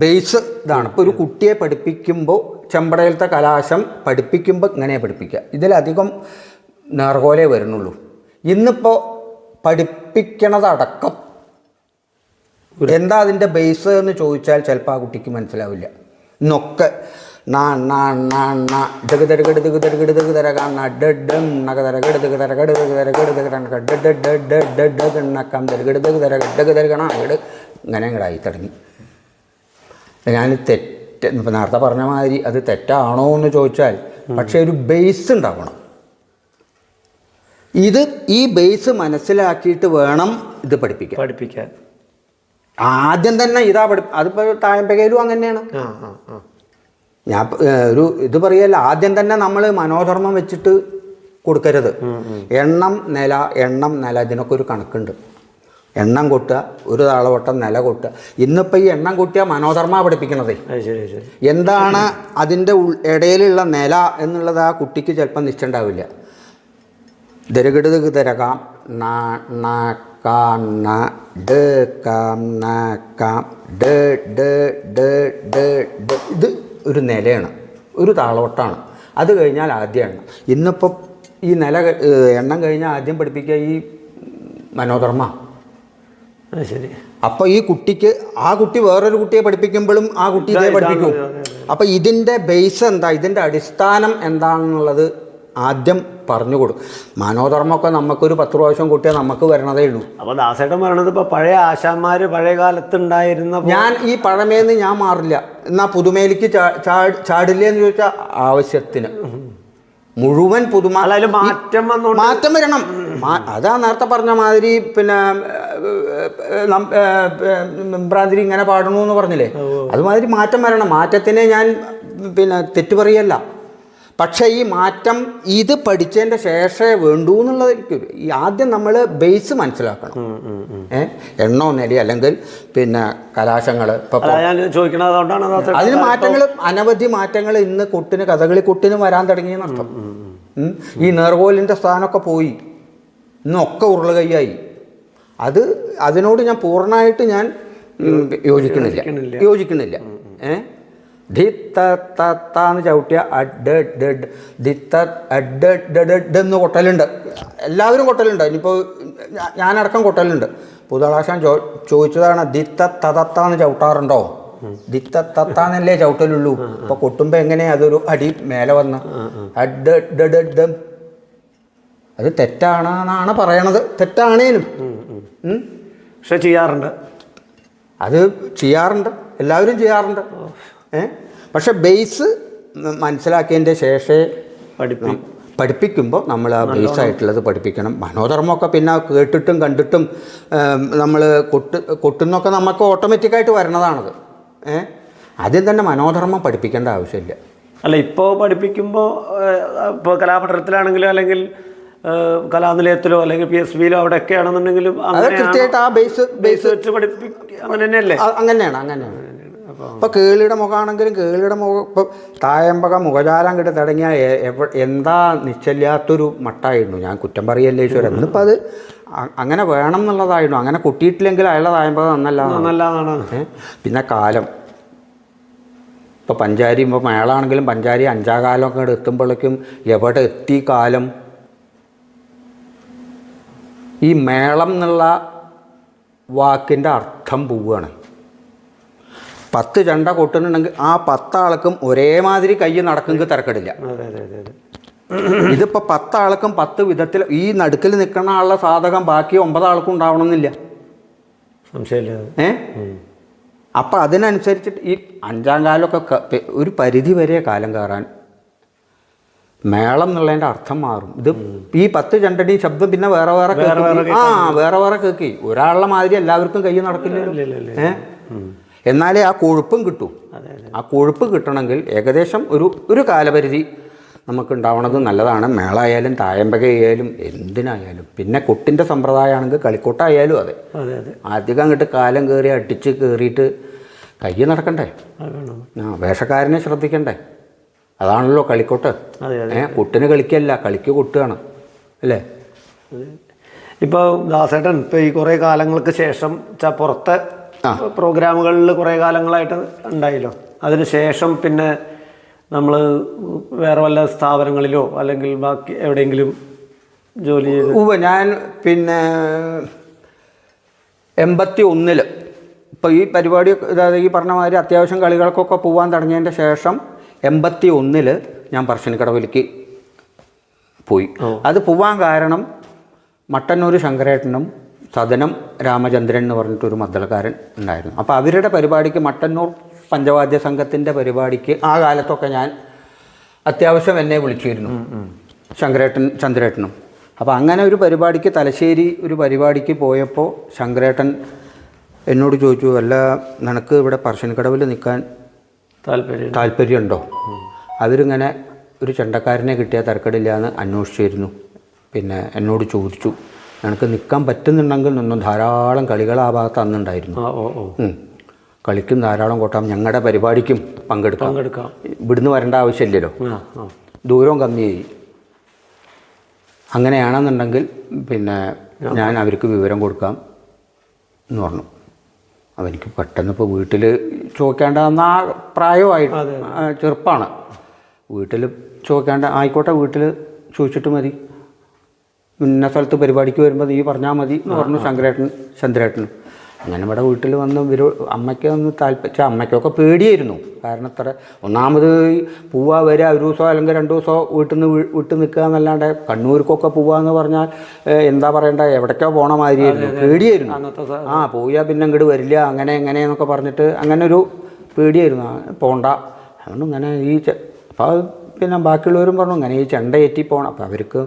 ബേസ് ഇതാണ്. ഇപ്പോൾ ഒരു കുട്ടിയെ പഠിപ്പിക്കുമ്പോൾ ചെമ്പടയിലത്തെ കലാശം പഠിപ്പിക്കുമ്പോൾ ഇങ്ങനെ പഠിപ്പിക്കുക. ഇതിലധികം നേർഗോലേ വരുന്നുള്ളൂ. ഇന്നിപ്പോൾ പഠിപ്പിക്കണതടക്കം എന്താ അതിൻ്റെ ബേസ് എന്ന് ചോദിച്ചാൽ ചിലപ്പോൾ ആ കുട്ടിക്ക് മനസ്സിലാവില്ല. ഇന്നൊക്കെ ഇങ്ങനെ അങ്ങടായി തുടങ്ങി. ഞാൻ ഇപ്പം നേരത്തെ പറഞ്ഞ മാതിരി അത് തെറ്റാണോ എന്ന് ചോദിച്ചാൽ, പക്ഷേ ഒരു ബേസ് ഉണ്ടാവണം. ഈ ബേസ് മനസ്സിലാക്കിയിട്ട് വേണം ഇത് പഠിപ്പിക്കാൻ. ആദ്യം തന്നെ അതിപ്പോൾ താഴമ്പകയിലും അങ്ങനെയാണ്. ഞാൻ ഇത് പറയല്ല, ആദ്യം തന്നെ നമ്മൾ മനോധർമ്മം വെച്ചിട്ട് കൊടുക്കരുത്. എണ്ണം നില ഇതിനൊക്കെ ഒരു കണക്കുണ്ട്. എണ്ണം കൊട്ടുക, ഒരു താളവട്ടം നില കൊട്ടുക. ഇന്നിപ്പോൾ ഈ എണ്ണം കൊട്ടിയ മനോധർമ്മ പഠിപ്പിക്കണതേ. എന്താണ് അതിൻ്റെ ഇടയിലുള്ള നില എന്നുള്ളത് ആ കുട്ടിക്ക് ചിലപ്പോൾ നിശ്ചയുണ്ടാവില്ല. ദരകിടത് തിരകാം ഇത് ഒരു നിലയാണ്, ഒരു താളവട്ടാണ്. അത് കഴിഞ്ഞാൽ ആദ്യം എണ്ണം. ഇന്നിപ്പോൾ ഈ നില എണ്ണം കഴിഞ്ഞാൽ ആദ്യം പഠിപ്പിക്കുക ഈ മനോധർമ്മ. ശരി. അപ്പോൾ ഈ കുട്ടിക്ക് ആ കുട്ടി വേറൊരു കുട്ടിയെ പഠിപ്പിക്കുമ്പോഴും ആ കുട്ടി ഇതേ പഠിപ്പിക്കും. അപ്പോൾ ഇതിൻ്റെ ബേസ് എന്താ, ഇതിൻ്റെ അടിസ്ഥാനം എന്താണെന്നുള്ളത് ആദ്യം പറഞ്ഞു കൊടുക്കും. മനോധർമ്മമൊക്കെ നമുക്കൊരു 10 പ്രാവശ്യം കൂട്ടിയാൽ നമുക്ക് വരണതേ ഉള്ളൂ. അപ്പോൾ ദാസേട്ടൻ പറയണത് ഇപ്പോൾ പഴയ ആശാന്മാർ പഴയ കാലത്തുണ്ടായിരുന്ന, ഞാൻ ഈ പഴമേന്ന് ഞാൻ മാറില്ല, എന്നാൽ പുതുമയിലേക്ക് ചാടില്ലേ എന്ന് ചോദിച്ചാൽ ആവശ്യത്തിന് മുഴുവൻ പുതുമ മാറ്റം വരണം. അതാ നേരത്തെ പറഞ്ഞ മാതിരി. പിന്നെ ഭ്രാന്തിരി ഇങ്ങനെ പാടണു എന്ന് പറഞ്ഞില്ലേ, അതുമാതിരി മാറ്റം വരണം. മാറ്റത്തിനെ ഞാൻ തെറ്റു പറയല്ല. പക്ഷേ ഈ മാറ്റം ഇത് പഠിച്ചതിൻ്റെ ശേഷമേ വേണ്ടൂ എന്നുള്ളതായിരിക്കും. ഈ ആദ്യം നമ്മൾ ബേസ് മനസ്സിലാക്കണം. എണ്ണോ നെലി അല്ലെങ്കിൽ കലാശങ്ങൾ. അതിന് മാറ്റങ്ങൾ, അനവധി മാറ്റങ്ങൾ ഇന്ന് കൊട്ടിന്, കഥകളി കൊട്ടിന് വരാൻ തുടങ്ങിയെന്നർത്ഥം. ഈ നേർകോലിൻ്റെ സ്ഥാനമൊക്കെ പോയി, ഇന്നൊക്കെ ഉരുളുകൈയായി. അതിനോട് ഞാൻ പൂർണ്ണമായിട്ട് ഞാൻ യോജിക്കുന്നില്ല. ധിത്തന്ന് ചവിട്ടിയ എന്ന് കൊട്ടലുണ്ട്. എല്ലാവരും കൊട്ടലുണ്ട്. ഇനിയിപ്പോൾ ഞാനടക്കം കൊട്ടലുണ്ട്. പുതളാശാൻ ചോദിച്ചതാണ്, ധിത്തന്ന് ചവിട്ടാറുണ്ടോ? ധിത്തന്നല്ലേ ചവിട്ടലുള്ളൂ. അപ്പോൾ കൊട്ടുമ്പോൾ എങ്ങനെയാണ് അതൊരു അടി മേലെ വന്ന് അത് തെറ്റാണെന്നാണ് പറയണത്. തെറ്റാണേനും പക്ഷെ ചെയ്യാറുണ്ട്, എല്ലാവരും ചെയ്യാറുണ്ട്. പക്ഷെ ബേസ് മനസ്സിലാക്കിയതിൻ്റെ ശേഷമേ പഠിപ്പിക്കുമ്പോൾ നമ്മൾ ആ ബേസ് ആയിട്ടുള്ളത് പഠിപ്പിക്കണം. മനോധർമ്മമൊക്കെ പിന്നെ കേട്ടിട്ടും കണ്ടിട്ടും നമ്മൾ കൊട്ടുന്നൊക്കെ നമുക്ക് ഓട്ടോമാറ്റിക്കായിട്ട് വരണതാണത്. ആദ്യം തന്നെ മനോധർമ്മം പഠിപ്പിക്കേണ്ട ആവശ്യമില്ല. അല്ല, ഇപ്പോൾ പഠിപ്പിക്കുമ്പോൾ ഇപ്പോൾ കലാപഠനത്തിലാണെങ്കിലും അല്ലെങ്കിൽ കലാനിലയത്തിലോ അല്ലെങ്കിൽ PSBയിലോ അവിടെയൊക്കെ ആണെന്നുണ്ടെങ്കിലും കൃത്യമായിട്ട് ആ ബേസ് വെച്ച് പഠിപ്പിക്കുക. അങ്ങനെ തന്നെയല്ലേ? അങ്ങനെയാണ്. ഇപ്പോൾ കേളിയുടെ മുഖമാണെങ്കിലും കേളിയുടെ മുഖം, ഇപ്പോൾ തായമ്പക മുഖജാലം കിട്ടി തുടങ്ങിയാൽ എന്താ നിശ്ചയില്ലാത്തൊരു മട്ടായിരുന്നു. ഞാൻ കുറ്റം പറയല്ലേ ഈശ്വരൻ. ഇന്നിപ്പോൾ അത് അങ്ങനെ വേണം എന്നുള്ളതായിരുന്നു. അങ്ങനെ കൊട്ടിയിട്ടില്ലെങ്കിൽ അയാളുടെ തായമ്പക നന്നല്ലാന്നാണ്. പിന്നെ കാലം, ഇപ്പോൾ പഞ്ചാരി, ഇപ്പോൾ മേളാണെങ്കിലും പഞ്ചാരി 5 കാലമൊക്കെ എത്തുമ്പോഴേക്കും എവിടെ എത്തി കാലം. ഈ മേളം എന്നുള്ള വാക്കിൻ്റെ അർത്ഥം പോവുകയാണ്. 10 ചെണ്ട കൊട്ടുന്നുണ്ടെങ്കിൽ ആ 10 ആൾക്കും ഒരേമാതിരി കൈ നടക്കുമെങ്കിൽ തിരക്കടില്ല. ഇതിപ്പോൾ 10 ആൾക്കും 10 വിധത്തിൽ ഈ നടുക്കിൽ നിൽക്കുന്ന ആളുടെ സാധകം ബാക്കി 9 ആൾക്കും ഉണ്ടാവണമെന്നില്ല. സംശയമില്ല. അപ്പം അതിനനുസരിച്ചിട്ട് ഈ അഞ്ചാം കാലമൊക്കെ ഒരു പരിധി വരെ കാലം കയറാൻ മേളം എന്നുള്ളതിൻ്റെ അർത്ഥം മാറും. ഇത് ഈ 10 ചെണ്ടടി ശബ്ദം പിന്നെ വേറെ വേറെ വേറെ വേറെ കേൾക്കി ഒരാളുടെ മാതിരി എല്ലാവർക്കും കൈ നടക്കില്ല. എന്നാലേ ആ കൊഴുപ്പും കിട്ടും. ആ കൊഴുപ്പ് കിട്ടണമെങ്കിൽ ഏകദേശം ഒരു കാലപരിധി നമുക്ക് ഉണ്ടാവണത് നല്ലതാണ്. മേളായാലും തായമ്പകയായാലും എന്തിനായാലും. പിന്നെ കൊട്ടിൻ്റെ സമ്പ്രദായമാണെങ്കിൽ കളിക്കൊട്ടായാലും അതെ. അധികം അങ്ങോട്ട് കാലം കയറി അടിച്ച് കയറിയിട്ട് കൈ നടക്കണ്ടേ, വേഷക്കാരനെ ശ്രദ്ധിക്കണ്ടേ. അതാണല്ലോ കളിക്കൊട്ട്. കൊട്ടിന് കളിക്കല്ല, കളിക്ക് കൊട്ടുകയാണ് അല്ലേ. ഇപ്പോൾ ദാസേട്ടൻ ഇപ്പോൾ ഈ കുറേ കാലങ്ങൾക്ക് ശേഷം പുറത്തെ പ്രോഗ്രാമുകളിൽ കുറേ കാലങ്ങളായിട്ട് ഉണ്ടായല്ലോ, അതിന് ശേഷം പിന്നെ നമ്മൾ വേറെ വല്ല സ്ഥാപനങ്ങളിലോ അല്ലെങ്കിൽ ബാക്കി എവിടെയെങ്കിലും ജോലി ചെയ്ത്? ഞാൻ പിന്നെ 81 ഇപ്പോൾ ഈ പരിപാടി, അതായത് ഈ പറഞ്ഞ മാതിരി അത്യാവശ്യം കളികൾക്കൊക്കെ പോകാൻ തുടങ്ങിയതിൻ്റെ ശേഷം 81 ഞാൻ പറശ്ശിനിക്കടവിലേക്ക് പോയി. അത് പോവാൻ കാരണം മട്ടന്നൂർ ശങ്കരേട്ടനും സദനം രാമചന്ദ്രൻ എന്ന് പറഞ്ഞിട്ടൊരു മദ്ദളക്കാരൻ ഉണ്ടായിരുന്നു. അപ്പോൾ അവരുടെ പരിപാടിക്ക്, മട്ടന്നൂർ പഞ്ചവാദ്യ സംഘത്തിൻ്റെ പരിപാടിക്ക് ആ കാലത്തൊക്കെ ഞാൻ അത്യാവശ്യം എന്നെ വിളിച്ചിരുന്നു, ചന്ദ്രേട്ടനും. അപ്പോൾ അങ്ങനെ ഒരു പരിപാടിക്ക്, തലശ്ശേരി ഒരു പരിപാടിക്ക് പോയപ്പോൾ ശങ്കരേട്ടൻ എന്നോട് ചോദിച്ചു, അല്ല നിനക്ക് ഇവിടെ പറശ്ശിനിക്കടവിൽ നിൽക്കാൻ താല്പര്യമുണ്ടോ? അവരിങ്ങനെ ഒരു ചെണ്ടക്കാരനെ കിട്ടിയാൽ തരക്കടില്ല എന്ന് അന്വേഷിച്ചിരുന്നു. പിന്നെ എന്നോട് ചോദിച്ചു, നിനക്ക് നിൽക്കാൻ പറ്റുന്നുണ്ടെങ്കിൽ നിന്നും ധാരാളം കളികൾ ആ ഭാഗത്ത് അന്നുണ്ടായിരുന്നു, കളിക്കും ധാരാളം കൂട്ടാം, ഞങ്ങളുടെ പരിപാടിക്കും പങ്കെടുക്കാം, ഇവിടുന്ന് വരേണ്ട ആവശ്യമില്ലല്ലോ, ദൂരവും കമ്മിയായി. അങ്ങനെയാണെന്നുണ്ടെങ്കിൽ പിന്നെ ഞാൻ അവർക്ക് വിവരം കൊടുക്കാം എന്ന് പറഞ്ഞു. അപ്പോൾ എനിക്ക് പെട്ടെന്ന് ഇപ്പോൾ വീട്ടിൽ ചോദിക്കേണ്ടെന്ന ആ പ്രായമായിട്ട്, ചെറുപ്പമാണ്, വീട്ടിൽ ചോദിക്കേണ്ട, ആയിക്കോട്ടെ വീട്ടിൽ ചോദിച്ചിട്ട് മതി, ഇന്ന സ്ഥലത്ത് പരിപാടിക്ക് വരുമ്പോൾ നീ പറഞ്ഞാൽ മതി എന്ന് പറഞ്ഞു ചന്ദ്രേട്ടനും. അങ്ങനെ ഇവിടെ വീട്ടിൽ വന്ന് അമ്മയ്ക്ക് ഒന്ന് താല്പര്യം, അമ്മയ്ക്കൊക്കെ പേടിയായിരുന്നു. കാരണം ഇത്ര ഒന്നാമത് പോവാ വരിക, ഒരു ദിവസമോ അല്ലെങ്കിൽ 2 ദിവസമോ വിട്ട് നിൽക്കുക എന്നല്ലാണ്ട് കണ്ണൂർക്കൊക്കെ പോവാന്ന് പറഞ്ഞാൽ എന്താ പറയണ്ട, എവിടേക്കോ പോണ മാതിരിയായിരുന്നു, പേടിയായിരുന്നു. പോയാൽ പിന്നെ ഇങ്ങോട്ട് വരില്ല, അങ്ങനെ എങ്ങനെയെന്നൊക്കെ പറഞ്ഞിട്ട് അങ്ങനെ ഒരു പേടിയായിരുന്നു. പോണ്ട അതുകൊണ്ട് ഇങ്ങനെ അപ്പോൾ പിന്നെ ബാക്കിയുള്ളവരും പറഞ്ഞു ഇങ്ങനെ ഈ ചെണ്ടയേറ്റി പോകണം. അപ്പോൾ അവർക്ക്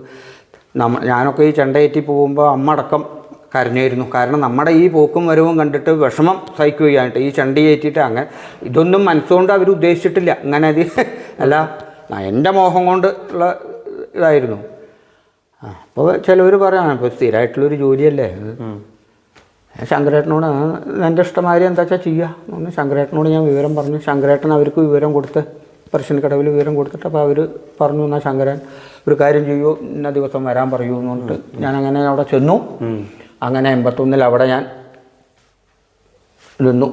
ഞാനൊക്കെ ഈ ചെണ്ടയേറ്റി പോകുമ്പോൾ അമ്മ അടക്കം കരഞ്ഞായിരുന്നു. കാരണം നമ്മുടെ ഈ പോക്കും വരവും കണ്ടിട്ട് വിഷമം സഹിക്കുകയായിട്ട് ഈ ചെണ്ടയേറ്റിയിട്ട് അങ്ങനെ ഇതൊന്നും മനസ്സുകൊണ്ട് അവർ ഉദ്ദേശിച്ചിട്ടില്ല. അങ്ങനെ അത് അല്ല, എൻ്റെ മോഹം കൊണ്ട് ഉള്ള ഇതായിരുന്നു. അപ്പോൾ ചിലവർ പറയാം ഇപ്പോൾ സ്ഥിരമായിട്ടുള്ളൊരു ജോലിയല്ലേ. ശങ്കരേട്ടനോട് എൻ്റെ ഇഷ്ടമാതിരി എന്താ വെച്ചാൽ ചെയ്യുക. ശങ്കരേട്ടനോട് ഞാൻ വിവരം പറഞ്ഞു. ശങ്കരേട്ടൻ അവർക്ക് വിവരം കൊടുത്ത്, പറശ്ശിനിക്കടവിൽ വിവരം കൊടുത്തിട്ട് അപ്പോൾ അവർ പറഞ്ഞു, എന്നാൽ ശങ്കരൻ ഒരു കാര്യം ചെയ്യൂ, ഇന്ന ദിവസം വരാൻ പറയൂ എന്ന് പറഞ്ഞിട്ട് ഞാനങ്ങനെ അവിടെ ചെന്നു. അങ്ങനെ 81 അവിടെ ഞാൻ നിന്നു.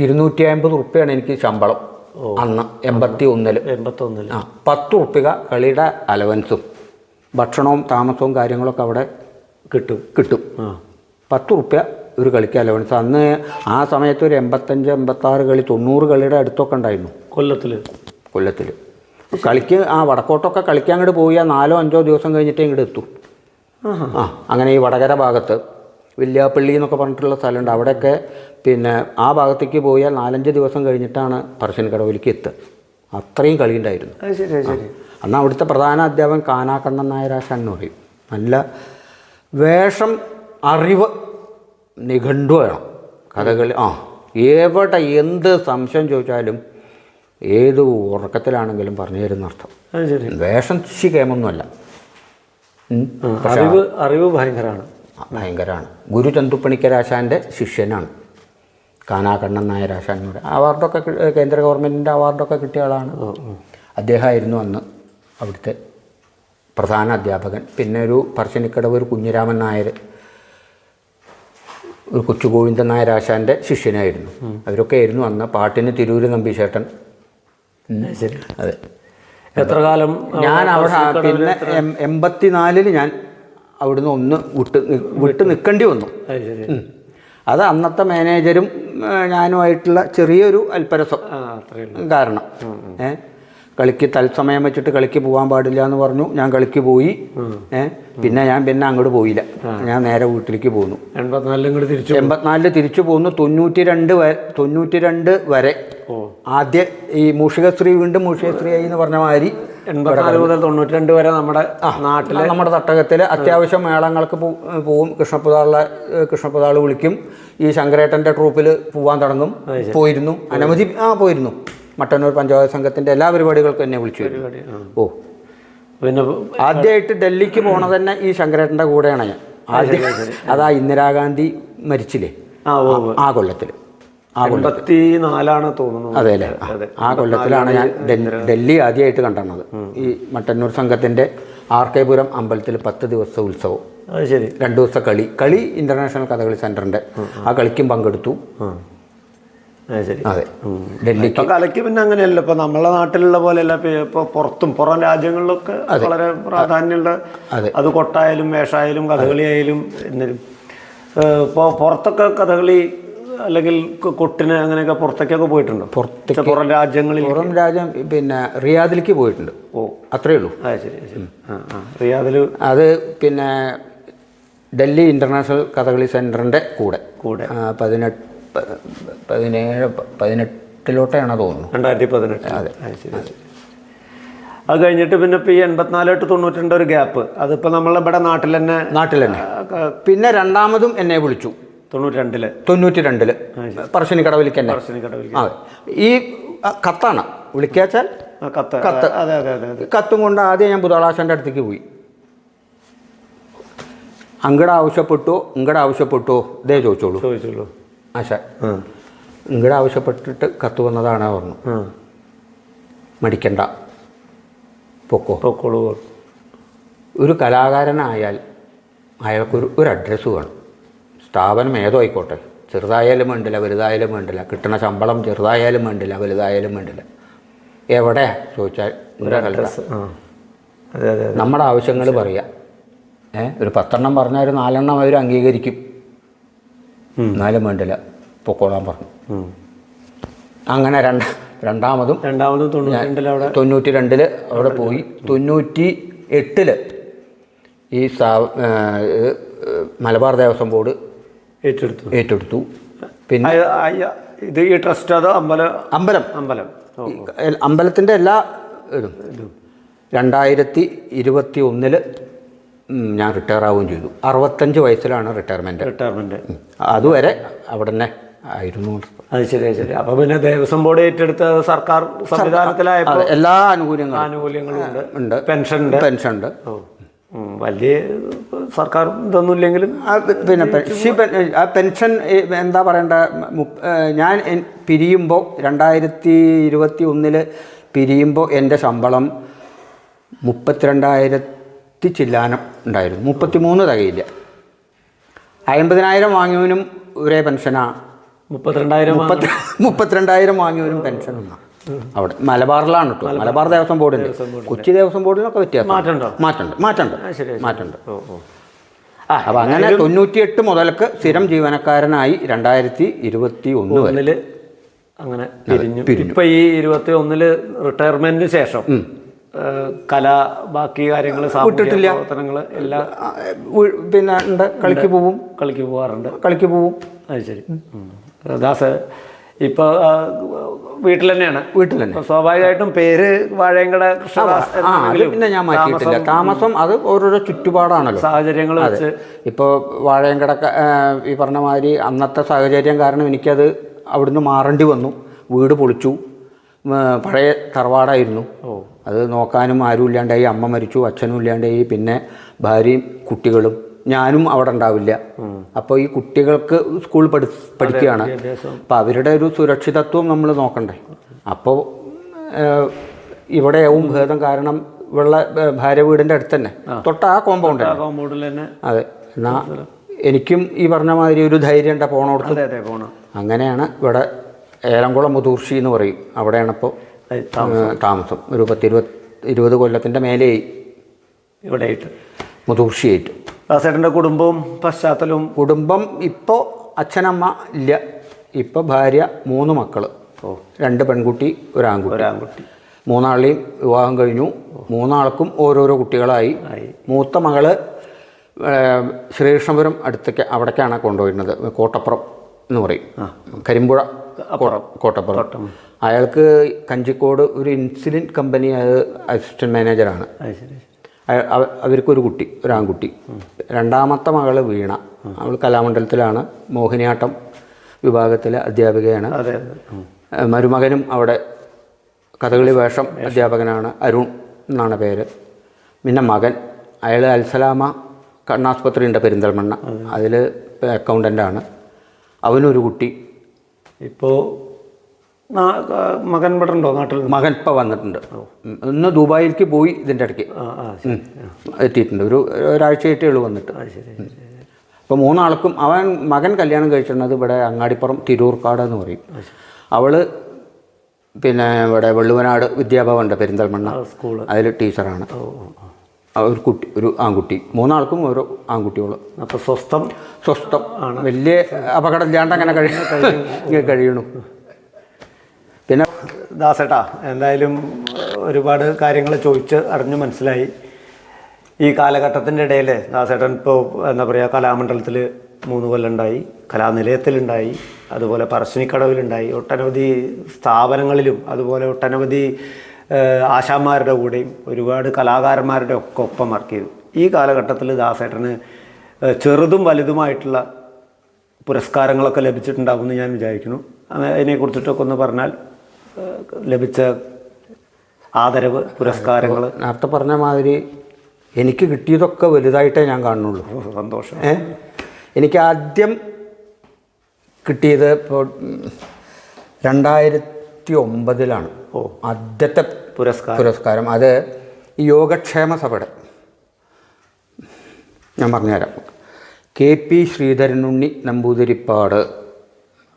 250 റുപ്യാണ് എനിക്ക് ശമ്പളം അന്ന് 81. 10 റുപ്യ കളിയുടെ അലവൻസും ഭക്ഷണവും താമസവും കാര്യങ്ങളൊക്കെ അവിടെ കിട്ടും. 10 റുപ്യ ഒരു കളിക്ക് അലവൻസ്. അന്ന് ആ സമയത്ത് ഒരു 85, 86 കളി, 90 കളിയുടെ അടുത്തൊക്കെ ഉണ്ടായിരുന്നു കൊല്ലത്തിൽ. കളിക്ക് വടക്കോട്ടൊക്കെ കളിക്കാൻ അങ്ങോട്ട് പോയാൽ 4 or 5 ദിവസം കഴിഞ്ഞിട്ടേ ഇങ്ങോട്ട് എത്തും. അങ്ങനെ ഈ വടകര ഭാഗത്ത് വില്യാപ്പള്ളി എന്നൊക്കെ പറഞ്ഞിട്ടുള്ള സ്ഥലമുണ്ട്. അവിടെയൊക്കെ പിന്നെ ആ ഭാഗത്തേക്ക് പോയാൽ 4-5 ദിവസം കഴിഞ്ഞിട്ടാണ് പറശ്ശിനിക്കടവിലേക്ക് എത്തുക. അത്രയും കളി ഉണ്ടായിരുന്നു. അന്ന് അവിടുത്തെ പ്രധാന അധ്യാപകൻ കാനാക്കണ്ണൻ നായരാശാൻ എന്ന് പറയും. നല്ല വേഷം, അറിവ്, നിഘണ്ടു വേണം. കഥകളി എവിടെ എന്ത് സംശയം ചോദിച്ചാലും ഏത് ഉറക്കത്തിലാണെങ്കിലും പറഞ്ഞു തരുന്ന അർത്ഥം. വേഷം കേമൊന്നുമല്ല, അറിവ് ഭയങ്കരമാണ്. ഗുരു ചന്തുപ്പണിക്കരാശാൻ്റെ ശിഷ്യനാണ് കാനാകണ്ണൻ നായരാശാൻ എന്ന് പറയുന്നത്. അവാർഡൊക്കെ കേന്ദ്ര ഗവൺമെൻറ്റിൻ്റെ അവാർഡൊക്കെ കിട്ടിയ ആളാണ്. അദ്ദേഹമായിരുന്നു അന്ന് അവിടുത്തെ പ്രധാന അധ്യാപകൻ. പിന്നെ ഒരു പറശ്ശിനിക്കടവ് ഒരു കുഞ്ഞിരാമൻ നായർ, ഒരു കൊച്ചുഗോവിന്ദൻ നായരാശാൻ്റെ ശിഷ്യനായിരുന്നു. അവരൊക്കെ ആയിരുന്നു അന്ന്. പാട്ടിന് തിരൂര് നമ്പീശേട്ടൻ. അതെ. എത്ര കാലം ഞാൻ അവിടെ പിന്നെ 84 ഞാൻ അവിടുന്ന് ഒന്ന് വിട്ട് നിൽക്കേണ്ടി വന്നു. അത് അന്നത്തെ മാനേജരും ഞാനുമായിട്ടുള്ള ചെറിയൊരു അല്പരസം കാരണം. കളിക്ക് തത്സമയം വെച്ചിട്ട് കളിക്ക് പോകാൻ പാടില്ല എന്ന് പറഞ്ഞു. ഞാൻ കളിക്ക് പോയി. പിന്നെ അങ്ങോട്ട് പോയില്ല. ഞാൻ നേരെ വീട്ടിലേക്ക് പോന്നു. 84 തിരിച്ചു പോന്നു. 92 വരെ ആദ്യ ഈ മൂഷികശ്രീ വീണ്ടും മൂഷികശ്രീ ആയി എന്ന് പറഞ്ഞ മാതിരി 84 മുതൽ 92 വരെ നമ്മുടെ തട്ടകത്തിൽ അത്യാവശ്യം മേളങ്ങൾക്ക് പോവും. കൃഷ്ണപ്രതാള് വിളിക്കും. ഈ ശങ്കരേട്ടൻ്റെ ട്രൂപ്പിൽ പോവാൻ തുടങ്ങും. പോയിരുന്നു. അനവധി പോയിരുന്നു. മട്ടന്നൂർ പഞ്ചവാദ്യ സംഘത്തിൻ്റെ എല്ലാ പരിപാടികൾക്കും എന്നെ വിളിച്ചു. പിന്നെ ആദ്യമായിട്ട് ഡൽഹിക്ക് പോണത് തന്നെ ഈ ശങ്കരേട്ടൻ്റെ കൂടെയാണ് ഞാൻ. അതാ ഇന്ദിരാഗാന്ധി മരിച്ചില്ലേ ആ കൊല്ലത്തിൽ. 84 തോന്നുന്നു. അതെ അല്ലേ. ആ കൊല്ലത്തിലാണ് ഞാൻ ഡൽഹി ആദ്യമായിട്ട് കണ്ടത്. ഈ മട്ടന്നൂർ സംഘത്തിൻ്റെ RK പുരം അമ്പലത്തിൽ 10 ദിവസത്തെ ഉത്സവം. 2 ദിവസത്തെ കളി ഇന്റർനാഷണൽ കഥകളി സെന്ററിന്റെ ആ കളിക്കും പങ്കെടുത്തു. അതെ, ഡൽഹിക്ക് കലയ്ക്ക് പിന്നെ അങ്ങനെയല്ല. ഇപ്പൊ നമ്മളെ നാട്ടിലുള്ള പോലെയല്ല. ഇപ്പൊ പുറം രാജ്യങ്ങളിലൊക്കെ വളരെ പ്രാധാന്യമുള്ള, അത് കൊട്ടായാലും വേഷായാലും കഥകളി ആയാലും. ഇപ്പോൾ പുറത്തൊക്കെ കഥകളി അല്ലെങ്കിൽ കൊട്ടിന് അങ്ങനെയൊക്കെ പുറത്തേക്കൊക്കെ പോയിട്ടുണ്ടോ? പുറം രാജ്യങ്ങളിൽ. പുറം രാജ്യം പിന്നെ റിയാദിലേക്ക് പോയിട്ടുണ്ട്. അത്രേ ഉള്ളൂ. റിയാദിൽ അത് പിന്നെ ഡൽഹി ഇന്റർനാഷണൽ കഥകളി സെന്ററിന്റെ കൂടെ 18-18 തോന്നുന്നു. 2018. അതെ, അത് കഴിഞ്ഞിട്ട് പിന്നെ ഇപ്പോൾ ഈ 84-92 ഒരു ഗ്യാപ്പ്. അതിപ്പോൾ നമ്മളിവിടെ നാട്ടിൽ തന്നെ. പിന്നെ രണ്ടാമതും എന്നെ വിളിച്ചു 92 പറശ്ശിനിക്കടവിലേക്ക് തന്നെ. അതെ, ഈ കത്താണ് വിളിക്കാച്ചാൽ കത്തും കൊണ്ട് ആദ്യം ഞാൻ ബുധാളാശൻ്റെ അടുത്തേക്ക് പോയി. അങ്ങടെ ആവശ്യപ്പെട്ടോ ഇതേ ചോദിച്ചോളൂ. ആശ ഇങ്ങടെ ആവശ്യപ്പെട്ടിട്ട് കത്ത് വന്നതാണ് പറഞ്ഞു. മടിക്കണ്ട, പൊക്കോളൂ. ഒരു കലാകാരനായാൽ അയാൾക്കൊരു അഡ്രസ്സ് വേണം. സ്ഥാപനം ഏതോ ആയിക്കോട്ടെ, ചെറുതായാലും വേണ്ടില്ല വലുതായാലും വേണ്ടില്ല, കിട്ടുന്ന ശമ്പളം ചെറുതായാലും വേണ്ടില്ല വലുതായാലും വേണ്ടില്ല, എവിടെ ചോദിച്ചാൽ അഡ്രസ്സ്. നമ്മുടെ ആവശ്യങ്ങൾ പറയുക. ഒരു 10 പറഞ്ഞാൽ ഒരു 4 അവർ അംഗീകരിക്കും. എന്നാലും വേണ്ടില്ല, പൊക്കോളാൻ പറഞ്ഞു. അങ്ങനെ രണ്ടാമതും 92 അവിടെ പോയി. 98 ഈ മലബാർ ദേവസ്വം ബോർഡ് ഏറ്റെടുത്തു. പിന്നെ ഇത് ഈ ട്രസ്റ്റ് അതോ അമ്പലത്തിൻ്റെ എല്ലാ ഇതും 2021 ഞാൻ റിട്ടയർ ആവുകയും ചെയ്തു. 65 വയസ്സിലാണ് റിട്ടയർമെൻറ്റ്. അതുവരെ അവിടെ തന്നെ ആയിരുന്നു. അത് ശരി. അപ്പോൾ പിന്നെ ദേവസ്വം ബോർഡ് ഏറ്റെടുത്ത സർക്കാർ സംവിധാനത്തിലായപ്പോൾ എല്ലാ ആനുകൂല്യങ്ങളും ഉണ്ട്. പെൻഷൻ ഉണ്ട്. വലിയ സർക്കാർ ഇതൊന്നും ഇല്ലെങ്കിലും പിന്നെ ആ പെൻഷൻ എന്താ പറയണ്ട. ഞാൻ പിരിയുമ്പോൾ 2021 പിരിയുമ്പോൾ എൻ്റെ ശമ്പളം 32,000 ചില്ലാനം ഉണ്ടായിരുന്നു. 33 തികയില്ല. 50,000 വാങ്ങിയവനും ഒരേ പെൻഷനാണ്. 32,000 വാങ്ങിയവനും പെൻഷനൊന്നാണ്. അവിടെ മലബാറിലാണ് കേട്ടോ. മലബാർ ദേവസ്വം ബോർഡിൻ്റെ. കൊച്ചി ദേവസ്വം ബോർഡിനൊക്കെ വ്യത്യാസം മാറ്റമുണ്ട്. അപ്പം അങ്ങനെ 98 മുതൽക്ക് സ്ഥിരം ജീവനക്കാരനായി 2021 അങ്ങനെ പിരിഞ്ഞു. ഇപ്പം ഈ 2021 റിട്ടയർമെന്റിന് ശേഷം ബാക്കി കാര്യങ്ങൾ പ്രവർത്തനങ്ങൾ എല്ലാം പിന്നെ ഉണ്ട്. കളിക്ക് പോവാറുണ്ട്. അത് ശരി. ദാസ് ഇപ്പോൾ വീട്ടിൽ തന്നെയാണ്. സ്വാഭാവികമായിട്ടും പേര് വാഴയങ്കട കൃഷ്ണദാസ്. പിന്നെ ഞാൻ മാറ്റിയിട്ടില്ല. താമസം അത് ഓരോരോ ചുറ്റുപാടാണല്ലോ, സാഹചര്യങ്ങൾ വെച്ച്. ഇപ്പോൾ വാഴയങ്കട ഈ പറഞ്ഞ മാതിരി അന്നത്തെ സാഹചര്യം കാരണം എനിക്കത് അവിടുന്ന് മാറേണ്ടി വന്നു. വീട് പൊളിച്ചു. പഴയ തറവാടായിരുന്നു. അത് നോക്കാനും ആരും ഇല്ലാണ്ടായി. അമ്മ മരിച്ചു, അച്ഛനും ഇല്ലാണ്ടായി. പിന്നെ ഭാര്യയും കുട്ടികളും ഞാനും അവിടെ ഉണ്ടാവില്ല. അപ്പോൾ ഈ കുട്ടികൾക്ക് സ്കൂളിൽ പഠിക്കുകയാണ്. അപ്പം അവരുടെ ഒരു സുരക്ഷിതത്വം നമ്മൾ നോക്കണ്ടേ. അപ്പോൾ ഇവിടെയാവും ഭേദം. കാരണം ഭാര്യ വീടിൻ്റെ അടുത്ത് തന്നെ, തൊട്ട് ആ കോമ്പൗണ്ടിൽ തന്നെ. അതെ, എന്നാൽ എനിക്കും ഈ പറഞ്ഞ മാതിരി ഒരു ധൈര്യം ഉണ്ടാ പോണോടത്ത്. അങ്ങനെയാണ് ഇവിടെ ഏലംകുളം മുതൂർശി എന്ന് പറയും. അവിടെയാണിപ്പോൾ താമസം. ഒരു 10-20 കൊല്ലത്തിൻ്റെ മേലെയായി ഇവിടെയായിട്ട്, മുതൂർശിയായിട്ട്. ദാസേട്ടൻ്റെ കുടുംബവും പശ്ചാത്തലവും. കുടുംബം ഇപ്പോൾ അച്ഛനമ്മ ഇല്ല. ഇപ്പോൾ ഭാര്യ, 3 മക്കൾ. 2 പെൺകുട്ടി, 1 ആൺകുട്ടി. മൂന്നാളെയും വിവാഹം കഴിഞ്ഞു. മൂന്നാൾക്കും ഓരോരോ കുട്ടികളായി. മൂത്ത മകള് ശ്രീകൃഷ്ണപുരം അടുത്തേക്ക് അവിടേക്കാണ് കൊണ്ടുപോയിരുന്നത്, കോട്ടപ്പുറം എന്ന് പറയും, കരിമ്പുഴ കോട്ടപ്പുറം. അയാൾക്ക് കഞ്ചിക്കോട് ഒരു ഇൻസുലിൻ കമ്പനി അസിസ്റ്റൻറ്റ് മാനേജറാണ്. അവർക്കൊരു കുട്ടി, ഒരു ആൺകുട്ടി. രണ്ടാമത്തെ മകള് വീണ, അവൾ കലാമണ്ഡലത്തിലാണ്, മോഹിനിയാട്ടം വിഭാഗത്തിലെ അധ്യാപികയാണ്. മരുമകനും അവിടെ കഥകളി വേഷം അധ്യാപകനാണ്, അരുൺ എന്നാണ് പേര്. പിന്നെ മകൻ, അയാൾ അൽസലാമ കണ്ണാസ്പത്രി ഉണ്ട് പെരിന്തൽമണ്ണ, അതിൽ അക്കൗണ്ടൻ്റാണ്. അവനൊരു കുട്ടി. ഇപ്പോൾ മകൻ ഇവിടെ ഉണ്ടോ നാട്ടിൽ? മകൻ ഇപ്പോൾ വന്നിട്ടുണ്ട്. ഇന്ന് ദുബായിലേക്ക് പോയി, ഇതിൻ്റെ ഇടയ്ക്ക് എത്തിയിട്ടുണ്ട്. ഒരാഴ്ചയായിട്ടേ ഉള്ളൂ വന്നിട്ട്. അപ്പോൾ മൂന്നാൾക്കും മകൻ കല്യാണം കഴിച്ചിരുന്നത് ഇവിടെ അങ്ങാടിപ്പുറം തിരൂർക്കാട് എന്ന് പറയും. അവൾ പിന്നെ ഇവിടെ വെള്ളുവനാട് വിദ്യാഭവനുണ്ട് പെരിന്തൽമണ്ണ, അതിൽ ടീച്ചറാണ്. ഒരു കുട്ടി, ഒരു ആൺകുട്ടി. മൂന്നാൾക്കും ഓരോ ആൺകുട്ടികൾ. അപ്പോൾ സ്വസ്ഥം ആണ്, വലിയ അപകടമില്ലാണ്ട് അങ്ങനെ കഴിയണു. പിന്നെ ദാസേട്ടാ, എന്തായാലും ഒരുപാട് കാര്യങ്ങൾ ചോദിച്ച് അറിഞ്ഞ് മനസ്സിലായി. ഈ കാലഘട്ടത്തിൻ്റെ ഇടയിൽ ദാസേട്ടൻ ഇപ്പോൾ എന്താ പറയുക, കലാമണ്ഡലത്തിൽ 3 കൊല്ലം ഉണ്ടായി, കലാനിലയത്തിലുണ്ടായി, അതുപോലെ പറശ്ശിനിക്കടവിലുണ്ടായി, ഒട്ടനവധി സ്ഥാപനങ്ങളിലും അതുപോലെ ഒട്ടനവധി ആശാന്മാരുടെ കൂടെയും ഒരുപാട് കലാകാരന്മാരുടെ ഒക്കെ ഒപ്പം വർക്ക് ചെയ്തു. ഈ കാലഘട്ടത്തിൽ ദാസേട്ടന് ചെറുതും വലുതുമായിട്ടുള്ള പുരസ്കാരങ്ങളൊക്കെ ലഭിച്ചിട്ടുണ്ടാകുമെന്ന് ഞാൻ വിചാരിക്കുന്നു. അതിനെക്കുറിച്ചിട്ടൊക്കെ ഒന്ന് പറഞ്ഞാൽ, ലഭിച്ച ആദരവ്, പുരസ്കാരങ്ങൾ. നേരത്തെ പറഞ്ഞ മാതിരി എനിക്ക് കിട്ടിയതൊക്കെ വലുതായിട്ടേ ഞാൻ കാണുന്നുള്ളൂ. സന്തോഷം. എനിക്ക് ആദ്യം കിട്ടിയത് ഇപ്പോൾ 2009 ആദ്യത്തെ പുരസ്കാരം. അത് ഈ യോഗക്ഷേമ സഭയുടെ, ഞാൻ പറഞ്ഞുതരാം. KP ശ്രീധരനുണ്ണി നമ്പൂതിരിപ്പാട്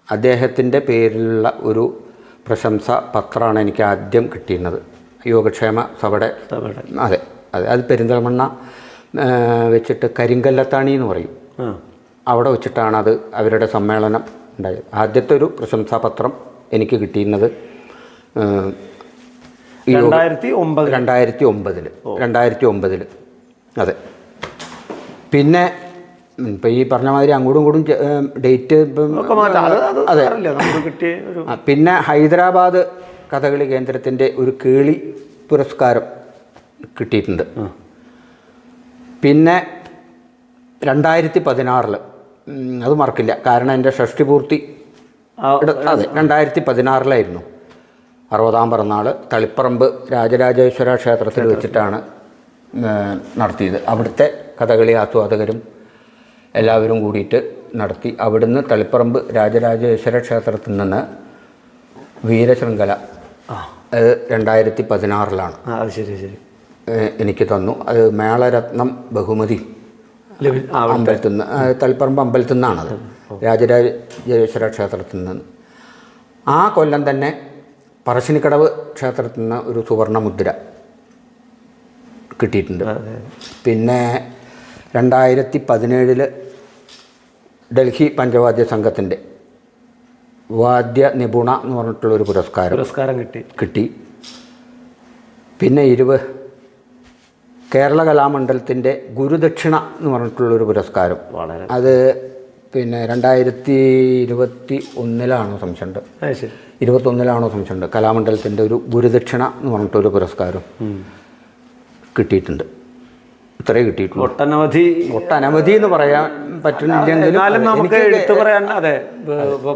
അദ്ദേഹത്തിൻ്റെ പേരിലുള്ള ഒരു പ്രശംസ പത്രമാണ് എനിക്ക് ആദ്യം കിട്ടിയിരുന്നത്. യോഗക്ഷേമ സഭയുടെ. അതെ, അത് പെരിന്തൽമണ്ണ വെച്ചിട്ട് കരിങ്കല്ലത്താണി എന്ന് പറയും, അവിടെ വെച്ചിട്ടാണ് അവരുടെ സമ്മേളനം ഉണ്ടായത്. ആദ്യത്തെ ഒരു പ്രശംസാപത്രം എനിക്ക് കിട്ടിയിരുന്നത് 2009. അതെ. പിന്നെ ഇപ്പം ഈ പറഞ്ഞ മാതിരി അങ്ങോട്ടും ഇങ്ങോട്ടും ഡേറ്റ് അതെ. പിന്നെ ഹൈദരാബാദ് കഥകളി കേന്ദ്രത്തിൻ്റെ ഒരു കേളി പുരസ്കാരം കിട്ടിയിട്ടുണ്ട്. പിന്നെ 2016 അത് മറക്കില്ല, കാരണം എൻ്റെ ഷഷ്ടിപൂർത്തി അതെ 2016 60-ാം പിറന്നാൾ തളിപ്പറമ്പ് രാജരാജേശ്വര ക്ഷേത്രത്തിൽ വെച്ചിട്ടാണ് നടത്തിയത്. അവിടുത്തെ കഥകളി ആസ്വാദകരും എല്ലാവരും കൂടിയിട്ട് നടത്തി. അവിടുന്ന് തളിപ്പറമ്പ് രാജരാജേശ്വര ക്ഷേത്രത്തിൽ നിന്ന് വീരശൃംഖല അത് 2016 ശരി എനിക്ക് തന്നു. അത് മേളരത്നം ബഹുമതി അമ്പലത്തിൽ നിന്ന്, തളിപ്പറമ്പ് അമ്പലത്തിൽ നിന്നാണത്, രാജരാജേശ്വര ക്ഷേത്രത്തിൽ നിന്ന്. ആ കൊല്ലം തന്നെ പറശ്ശിനിക്കടവ് ക്ഷേത്രത്തിൽ നിന്ന് ഒരു സുവർണ മുദ്ര കിട്ടിയിട്ടുണ്ട്. പിന്നെ 2017 ഡൽഹി പഞ്ചവാദ്യ സംഘത്തിൻ്റെ വാദ്യ നിപുണ എന്ന് പറഞ്ഞിട്ടുള്ളൊരു പുരസ്കാരം കിട്ടി. പിന്നെ കേരള കലാമണ്ഡലത്തിൻ്റെ ഗുരുദക്ഷിണ എന്ന് പറഞ്ഞിട്ടുള്ളൊരു പുരസ്കാരം. അത് പിന്നെ 2021 സംശയമുണ്ട്, 21 സംശയമുണ്ട്. കലാമണ്ഡലത്തിൻ്റെ ഒരു ഗുരുദക്ഷിണ എന്ന് പറഞ്ഞിട്ടൊരു പുരസ്കാരം കിട്ടിയിട്ടുണ്ട്. ഇത്രയും കിട്ടിയിട്ടുണ്ട്. ഒട്ടനവധി എന്ന് പറയാൻ പറ്റുന്നില്ലെങ്കിലും നമുക്ക് എടുത്തു പറയാൻ, അതെ,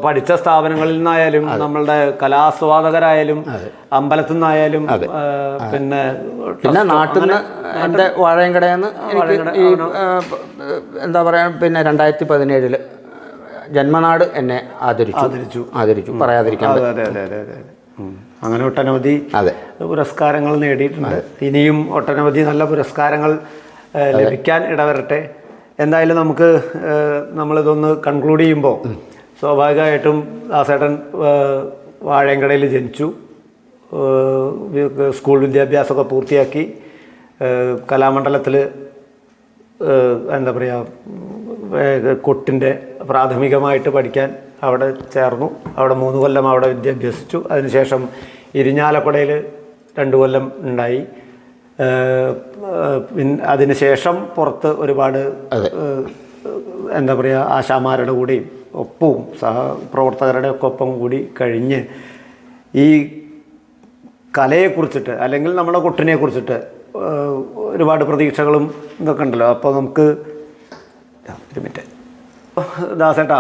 പഠിച്ച സ്ഥാപനങ്ങളിൽ നിന്നായാലും നമ്മളുടെ കലാസ്വാദകരായാലും അമ്പലത്തിൽ നിന്നായാലും പിന്നെ നാട്ടിൽ നിന്ന് എൻ്റെ വാഴയങ്കടയിൽ നിന്ന് ഈ എന്താ പറയുക, പിന്നെ 2017 ജന്മനാട് എന്നെ ആദരിച്ചു പറയാതിരിക്കാൻ. അങ്ങനെ ഒട്ടനവധി പുരസ്കാരങ്ങൾ നേടിയിട്ടുണ്ട്. ഇനിയും ഒട്ടനവധി നല്ല പുരസ്കാരങ്ങൾ ലഭിക്കാൻ ഇടവരട്ടെ. എന്തായാലും നമ്മളിതൊന്ന് കൺക്ലൂഡ് ചെയ്യുമ്പോൾ സ്വാഭാവികമായിട്ടും ദാസേട്ടൻ വാഴയങ്കടയിൽ ജനിച്ചു, സ്കൂൾ വിദ്യാഭ്യാസമൊക്കെ പൂർത്തിയാക്കി, കലാമണ്ഡലത്തിൽ എന്താ പറയുക, കൊട്ടിൻ്റെ പ്രാഥമികമായിട്ട് പഠിക്കാൻ അവിടെ ചേർന്നു. അവിടെ 3 കൊല്ലം അവിടെ വിദ്യാഭ്യസിച്ചു. അതിനുശേഷം ഇരിഞ്ഞാലക്കുടയിൽ 2 കൊല്ലം ഉണ്ടായി. പിന്നെ അതിനുശേഷം പുറത്ത് ഒരുപാട് എന്താ പറയുക ആശാമാരുടെ കൂടെയും ഒപ്പവും സഹപ്രവർത്തകരുടെ ഒക്കെ ഒപ്പം കൂടി കഴിഞ്ഞ് ഈ കലയെക്കുറിച്ചിട്ട് അല്ലെങ്കിൽ നമ്മുടെ കൊട്ടിനെ കുറിച്ചിട്ട് ഒരുപാട് പ്രതീക്ഷകളും ഇതൊക്കെ ഉണ്ടല്ലോ. അപ്പോൾ നമുക്ക് ഒരു മിനിറ്റ് ദാസേട്ടാ,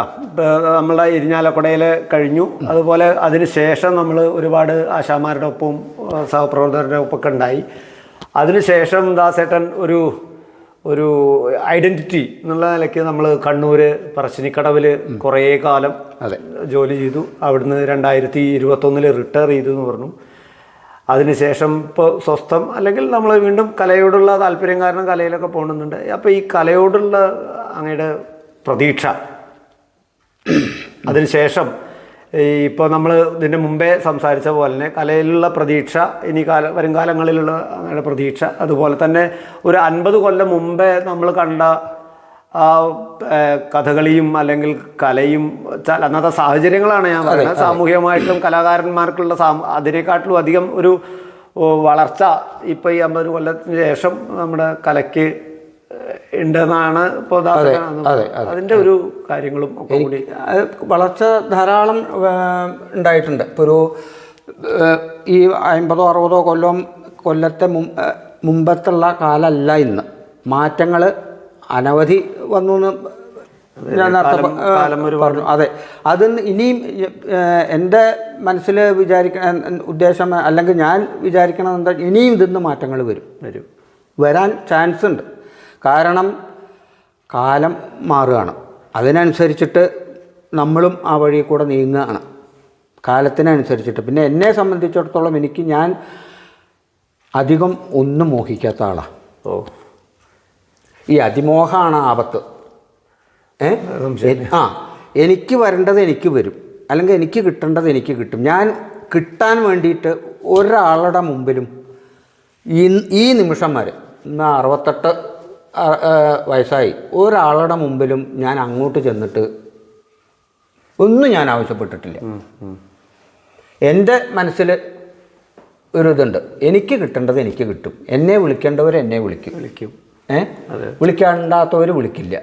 നമ്മളുടെ ഇരിഞ്ഞാലക്കുടയിൽ കഴിഞ്ഞു. അതുപോലെ അതിന് ശേഷം നമ്മൾ ഒരുപാട് ആശാമാരുടെ ഒപ്പവും സഹപ്രവർത്തകരുടെ ഒപ്പമൊക്കെ ഉണ്ടായി. അതിനുശേഷം ദാസേട്ടൻ ഒരു ഐഡൻറ്റിറ്റി എന്നുള്ള നിലയ്ക്ക് നമ്മൾ കണ്ണൂർ പറശ്ശിനിക്കടവിൽ കുറേ കാലം ജോലി ചെയ്തു. അവിടുന്ന് 2021 റിട്ടയർ ചെയ്തു എന്ന് പറഞ്ഞു. അതിനുശേഷം ഇപ്പോൾ സ്വസ്ഥം അല്ലെങ്കിൽ നമ്മൾ വീണ്ടും കലയോടുള്ള താല്പര്യം കാരണം കലയിലൊക്കെ പോകുന്നുണ്ട്. അപ്പോൾ ഈ കലയോടുള്ള അങ്ങയുടെ പ്രതീക്ഷ, അതിനുശേഷം ഇപ്പോൾ നമ്മൾ ഇതിൻ്റെ മുമ്പേ സംസാരിച്ച പോലെ തന്നെ കലയിലുള്ള പ്രതീക്ഷ, ഇനി വരും കാലങ്ങളിലുള്ള അങ്ങയുടെ പ്രതീക്ഷ, അതുപോലെ തന്നെ ഒരു 50 കൊല്ലം മുമ്പേ നമ്മൾ കണ്ട ആ കഥകളിയും അല്ലെങ്കിൽ കലയും അന്നത്തെ സാഹചര്യങ്ങളാണ് ഞാൻ പറയുന്നത്. സാമൂഹികമായിട്ടും കലാകാരന്മാർക്കുള്ള അതിനെക്കാട്ടിലും അധികം ഒരു വളർച്ച ഇപ്പോൾ ഈ 50 കൊല്ലത്തിന് ശേഷം നമ്മുടെ കലയ്ക്ക് ഉണ്ടെന്നാണ് ഇപ്പോൾ അതിൻ്റെ ഒരു കാര്യങ്ങളും ഒക്കെ കൂടി വളർച്ച ധാരാളം ഉണ്ടായിട്ടുണ്ട്. ഇപ്പോൾ ഒരു ഈ 50-60 കൊല്ലത്തെ മുമ്പത്തുള്ള കാലമല്ല ഇന്ന്. മാറ്റങ്ങൾ അനവധി വന്നു എന്ന് ഞാൻ നേരത്തെ പറഞ്ഞു. അതെ, അത് ഇനിയും എൻ്റെ മനസ്സിൽ ഉദ്ദേശം അല്ലെങ്കിൽ ഞാൻ വിചാരിക്കണത് എന്താ, ഇനിയും ഇതിന്ന് മാറ്റങ്ങൾ വരാൻ ചാൻസ് ഉണ്ട്. കാരണം കാലം മാറുകയാണ്, അതിനനുസരിച്ചിട്ട് നമ്മളും ആ വഴി കൂടെ നീങ്ങുകയാണ് കാലത്തിനനുസരിച്ചിട്ട്. പിന്നെ എന്നെ സംബന്ധിച്ചിടത്തോളം ഞാൻ അധികം ഒന്നും മോഹിക്കാത്ത ആളാണ്. ഈ അതിമോഹമാണ് ആപത്ത്. എനിക്ക് വരേണ്ടത് എനിക്ക് വരും, അല്ലെങ്കിൽ എനിക്ക് കിട്ടേണ്ടത് എനിക്ക് കിട്ടും. ഞാൻ കിട്ടാൻ വേണ്ടിയിട്ട് ഒരാളുടെ മുമ്പിലും ഈ നിമിഷം വരെ, ഇന്ന് 68 വയസ്സായി, ഒരാളുടെ മുമ്പിലും ഞാൻ അങ്ങോട്ട് ചെന്നിട്ട് ഒന്നും ഞാൻ ആവശ്യപ്പെട്ടിട്ടില്ല. എൻ്റെ മനസ്സിൽ ഒരു ഇതുണ്ട്, എനിക്ക് കിട്ടേണ്ടത് എനിക്ക് കിട്ടും. എന്നെ വിളിക്കേണ്ടവർ എന്നെ വിളിക്കും. വിളിക്കാണ്ടാത്തവർ വിളിക്കില്ല.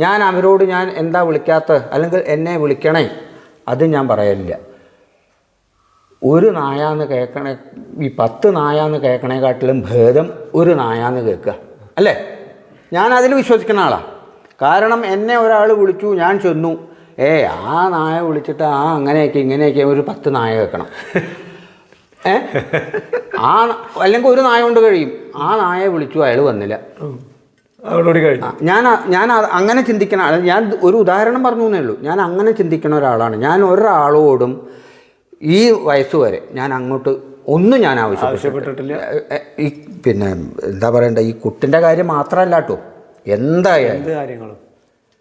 ഞാൻ അവരോട് ഞാൻ എന്താ വിളിക്കാത്ത അല്ലെങ്കിൽ എന്നെ വിളിക്കണേ അത് ഞാൻ പറയലില്ല. ഒരു നായാന്ന് കേൾക്കണേ, ഈ 10 നായാന്ന് കേൾക്കണേക്കാട്ടിലും ഭേദം ഒരു നായാന്ന് കേൾക്കുക, അല്ലേ? ഞാൻ അതിൽ വിശ്വസിക്കുന്ന ആളാണ്. കാരണം എന്നെ ഒരാൾ വിളിച്ചു, ഞാൻ ചെന്നു, ആ നായ വിളിച്ചിട്ട് അങ്ങനെയൊക്കെ ഇങ്ങനെയൊക്കെ ഒരു 10 നായ കേൾക്കണം. അല്ലെങ്കിൽ ഒരു നായ കൊണ്ട് കഴിയും. ആ നായെ വിളിച്ചു, അയാൾ വന്നില്ല, ഞാൻ അങ്ങനെ ചിന്തിക്കുന്ന ആൾ. ഞാൻ ഒരു ഉദാഹരണം പറഞ്ഞു എന്നേ ഉള്ളൂ. ഞാൻ അങ്ങനെ ചിന്തിക്കുന്ന ഒരാളാണ്. ഞാൻ ഒരാളോടും ഈ വയസ്സ് വരെ ഞാൻ അങ്ങോട്ട് ഒന്നും ഞാൻ ആവശ്യപ്പെട്ടിട്ടില്ല. ഈ പിന്നെ എന്താ പറയണ്ട, ഈ കുട്ടിൻ്റെ കാര്യം മാത്രമല്ല കേട്ടോ, എന്തായാലും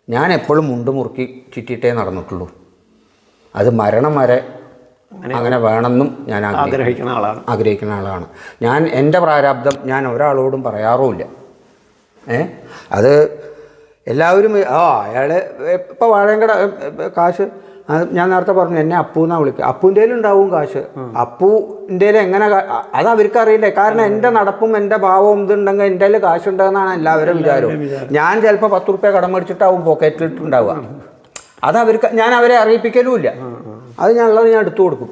ഞാൻ എപ്പോഴും മുണ്ട് മുറുക്കി ചുറ്റിയിട്ടേ നടന്നിട്ടുള്ളൂ. അത് മരണം വരെ അങ്ങനെ വേണമെന്നും ഞാൻ ആഗ്രഹിക്കുന്ന ആളാണ്. ഞാൻ എൻ്റെ പ്രാരാബ്ദം ഞാൻ ഒരാളോടും പറയാറുമില്ല. അത് എല്ലാവരും അയാൾ ഇപ്പോൾ വാഴങ്കട കാശ്, ഞാൻ നേരത്തെ പറഞ്ഞു, എന്നെ അപ്പൂന്നാണ് വിളിക്കുക. അപ്പൂൻ്റെ ഉണ്ടാവും കാശ്. അപ്പൂൻ്റെ എങ്ങനെ അത് അവർക്ക് അറിയില്ലേ. കാരണം എൻ്റെ നടപ്പും എൻ്റെ ഭാവവും ഇതുണ്ടെങ്കിൽ എൻ്റെ കാശുണ്ടെന്നാണ് എല്ലാവരും വിചാരവും. ഞാൻ ചിലപ്പോൾ 10 റുപ്യ കടം മേടിച്ചിട്ടാവും പോക്കറ്റിലിട്ടുണ്ടാവുക. അത് ഞാൻ അവരെ അറിയിപ്പിക്കലുമില്ല. അത് ഞാനുള്ളത് ഞാൻ എടുത്തു കൊടുക്കും.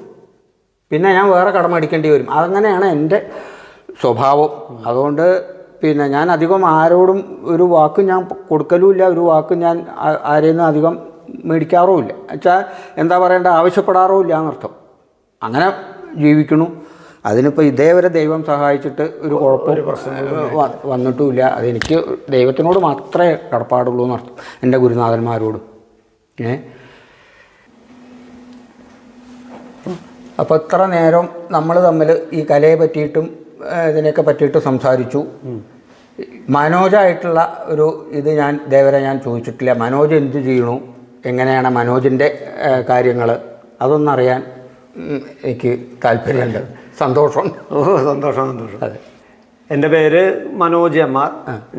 പിന്നെ ഞാൻ വേറെ കടം മേടിക്കേണ്ടി വരും. അതങ്ങനെയാണ് എൻ്റെ സ്വഭാവം. അതുകൊണ്ട് പിന്നെ ഞാൻ അധികം ആരോടും ഒരു വാക്ക് ഞാൻ കൊടുക്കലുമില്ല, ഒരു വാക്ക് ഞാൻ ആരെയും അധികം മേടിക്കാറുമില്ല. വെച്ചാൽ എന്താ പറയേണ്ട, ആവശ്യപ്പെടാറുമില്ല എന്നർത്ഥം. അങ്ങനെ ജീവിക്കണു. അതിനിപ്പോൾ ഇതേവരെ ദൈവം സഹായിച്ചിട്ട് ഒരു കുഴപ്പം വന്നിട്ടുമില്ല. അതെനിക്ക് ദൈവത്തിനോട് മാത്രമേ കടപ്പാടുള്ളൂ എന്നർത്ഥം, എൻ്റെ ഗുരുനാഥന്മാരോട്. അപ്പോൾ ഇത്ര നേരം നമ്മൾ തമ്മിൽ ഈ കലയെ പറ്റിയിട്ടും ഇതിനെയൊക്കെ പറ്റിയിട്ട് സംസാരിച്ചു. മനോജായിട്ടുള്ള ഒരു ഇത് ഞാൻ ഇതേവരെ ഞാൻ ചോദിച്ചിട്ടില്ല. മനോജ് എന്ത് ചെയ്യണു, എങ്ങനെയാണ് മനോജിൻ്റെ കാര്യങ്ങൾ, അതൊന്നറിയാൻ എനിക്ക് താല്പര്യമുണ്ട്. സന്തോഷം. സന്തോഷം. അതെ, എൻ്റെ പേര് മനോജ് അമ്മാർ.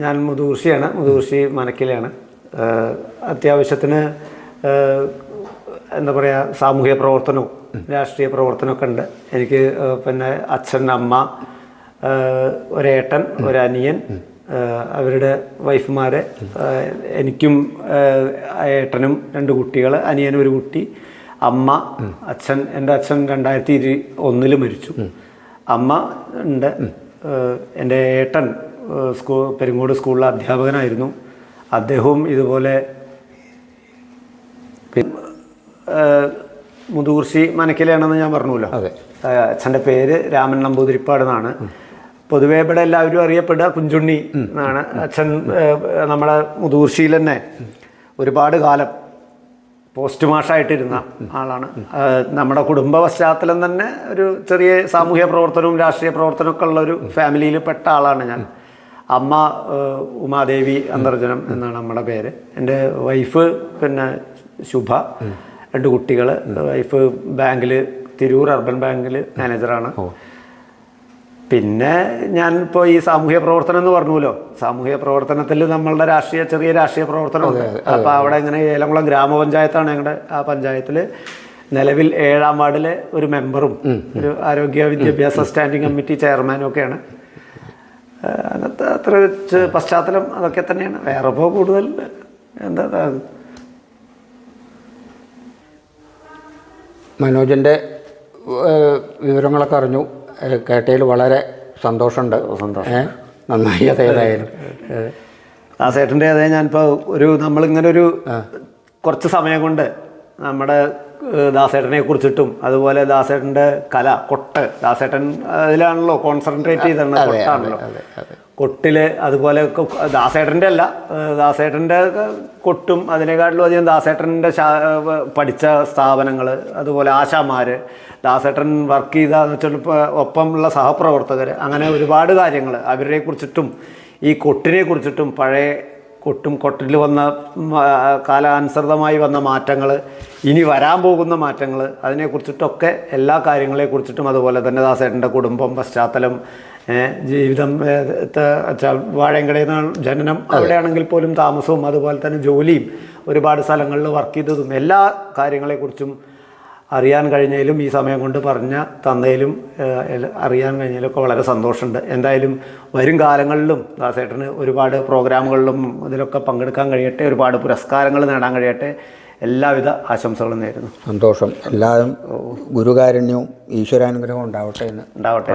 ഞാൻ മുതുകുർശിയാണ്, മുതുകുർശി മനക്കിലാണ്. അത്യാവശ്യത്തിന് എന്താ പറയുക, സാമൂഹ്യ പ്രവർത്തനവും രാഷ്ട്രീയ പ്രവർത്തനമൊക്കെ ഉണ്ട്. എനിക്ക് പിന്നെ അച്ഛൻ, അമ്മ, ഒരേട്ടൻ, ഒരനിയൻ, അവരുടെ വൈഫുമാർ, എനിക്കും ഏട്ടനും 2 കുട്ടികൾ, അനിയനും 1 കുട്ടി, അമ്മ, അച്ഛൻ. എൻ്റെ അച്ഛൻ 2021 മരിച്ചു. അമ്മ ഉണ്ട്. എൻ്റെ ഏട്ടൻ പെരുങ്ങോട് സ്കൂളിലെ അധ്യാപകനായിരുന്നു. അദ്ദേഹവും ഇതുപോലെ മുതുകുർശി മനക്കിലാണെന്ന് ഞാൻ പറഞ്ഞല്ലോ. അച്ഛൻ്റെ പേര് രാമൻ നമ്പൂതിരിപ്പാട് എന്നാണ്. പൊതുവേ ഇവിടെ എല്ലാവരും അറിയപ്പെടുക കുഞ്ചുണ്ണി എന്നാണ്. അച്ഛൻ നമ്മളെ മുതുകുർശിയിൽ തന്നെ ഒരുപാട് കാലം പോസ്റ്റ് മാഷായിട്ടിരുന്ന ആളാണ്. നമ്മുടെ കുടുംബ പശ്ചാത്തലം തന്നെ ഒരു ചെറിയ സാമൂഹ്യ പ്രവർത്തനവും രാഷ്ട്രീയ പ്രവർത്തനമൊക്കെ ഉള്ളൊരു ഫാമിലിയിൽ പെട്ട ആളാണ് ഞാൻ. അമ്മ ഉമാദേവി അന്തർജനം എന്നാണ് നമ്മുടെ പേര്. എൻ്റെ വൈഫ് പിന്നെ ശുഭ, 2 കുട്ടികൾ. വൈഫ് ബാങ്കിൽ, തിരൂർ അർബൻ ബാങ്കിൽ മാനേജറാണ്. പിന്നെ ഞാനിപ്പോൾ ഈ സാമൂഹ്യ പ്രവർത്തനം എന്ന് പറഞ്ഞല്ലോ, സാമൂഹ്യ പ്രവർത്തനത്തിൽ നമ്മളുടെ ചെറിയ രാഷ്ട്രീയ പ്രവർത്തനമുണ്ട്. അപ്പോൾ അവിടെ ഇങ്ങനെ ഏലംകുളം ഗ്രാമപഞ്ചായത്താണ് ഞങ്ങളുടെ. ആ പഞ്ചായത്തിൽ നിലവിൽ 7ാം വാർഡിലെ ഒരു മെമ്പറും ഒരു ആരോഗ്യ വിദ്യാഭ്യാസ സ്റ്റാൻഡിംഗ് കമ്മിറ്റി ചെയർമാനും ഒക്കെയാണ്. അങ്ങനത്തെ അത്ര പശ്ചാത്തലം അതൊക്കെ തന്നെയാണ്. വേറെ ഇപ്പോൾ കൂടുതൽ എന്താ. മനോജിൻ്റെ വിവരങ്ങളൊക്കെ അറിഞ്ഞു, കേട്ടതിൽ വളരെ സന്തോഷമുണ്ട്. നന്നായി. അതേതായാലും ദാസേട്ടൻ്റെ അതേ ഞാനിപ്പോൾ നമ്മളിങ്ങനെ കുറച്ച് സമയം കൊണ്ട് നമ്മുടെ ദാസേട്ടനെ കുറിച്ചിട്ടും അതുപോലെ ദാസേട്ടൻ്റെ കല, കൊട്ട്, ദാസേട്ടൻ അതിലാണല്ലോ കോൺസെൻട്രേറ്റ് ചെയ്തിരുന്നത്. കൊട്ടാണല്ലോ. കൊട്ടിൽ അതുപോലെ ദാസേട്ടൻ്റെ അല്ല, ദാസേട്ടൻ്റെ കൊട്ടും അതിനെക്കാട്ടിലും അധികം ദാസേട്ടൻ്റെ പഠിച്ച സ്ഥാപനങ്ങൾ, അതുപോലെ ആശാമാർ, ദാസേട്ടൻ വർക്ക് ചെയ്താന്ന് വെച്ചാൽ ഒപ്പമുള്ള സഹപ്രവർത്തകർ, അങ്ങനെ ഒരുപാട് കാര്യങ്ങൾ അവരെ കുറിച്ചിട്ടും ഈ കൊട്ടിനെ കുറിച്ചിട്ടും പഴയ കൊട്ടിൽ വന്ന കാലാനുസൃതമായി വന്ന മാറ്റങ്ങൾ, ഇനി വരാൻ പോകുന്ന മാറ്റങ്ങൾ, അതിനെക്കുറിച്ചിട്ടൊക്കെ എല്ലാ കാര്യങ്ങളെക്കുറിച്ചിട്ടും, അതുപോലെ തന്നെ ദാസേട്ടൻ്റെ കുടുംബം, പശ്ചാത്തലം, ജീവിതം, വാഴയങ്കടയിൽ നിന്ന് ജനനം, അവിടെയാണെങ്കിൽ പോലും താമസവും അതുപോലെ തന്നെ ജോലിയും ഒരുപാട് സ്ഥലങ്ങളിൽ വർക്ക് ചെയ്തതും എല്ലാ കാര്യങ്ങളെക്കുറിച്ചും അറിയാൻ കഴിഞ്ഞതിലും ഈ സമയം കൊണ്ട് തന്നതിലും അറിയാൻ കഴിഞ്ഞതിലൊക്കെ വളരെ സന്തോഷമുണ്ട്. എന്തായാലും വരും കാലങ്ങളിലും ദാസേട്ടന് ഒരുപാട് പ്രോഗ്രാമുകളിലും ഇതിലൊക്കെ പങ്കെടുക്കാൻ കഴിയട്ടെ, ഒരുപാട് പുരസ്കാരങ്ങൾ നേടാൻ കഴിയട്ടെ. എല്ലാവിധ ആശംസകളും നേരുന്നു. സന്തോഷം. എല്ലാവരും ഗുരുകാരുണ്യവും ഈശ്വരാനുഗ്രഹവും ഉണ്ടാവട്ടെ എന്ന് ഉണ്ടാവട്ടെ.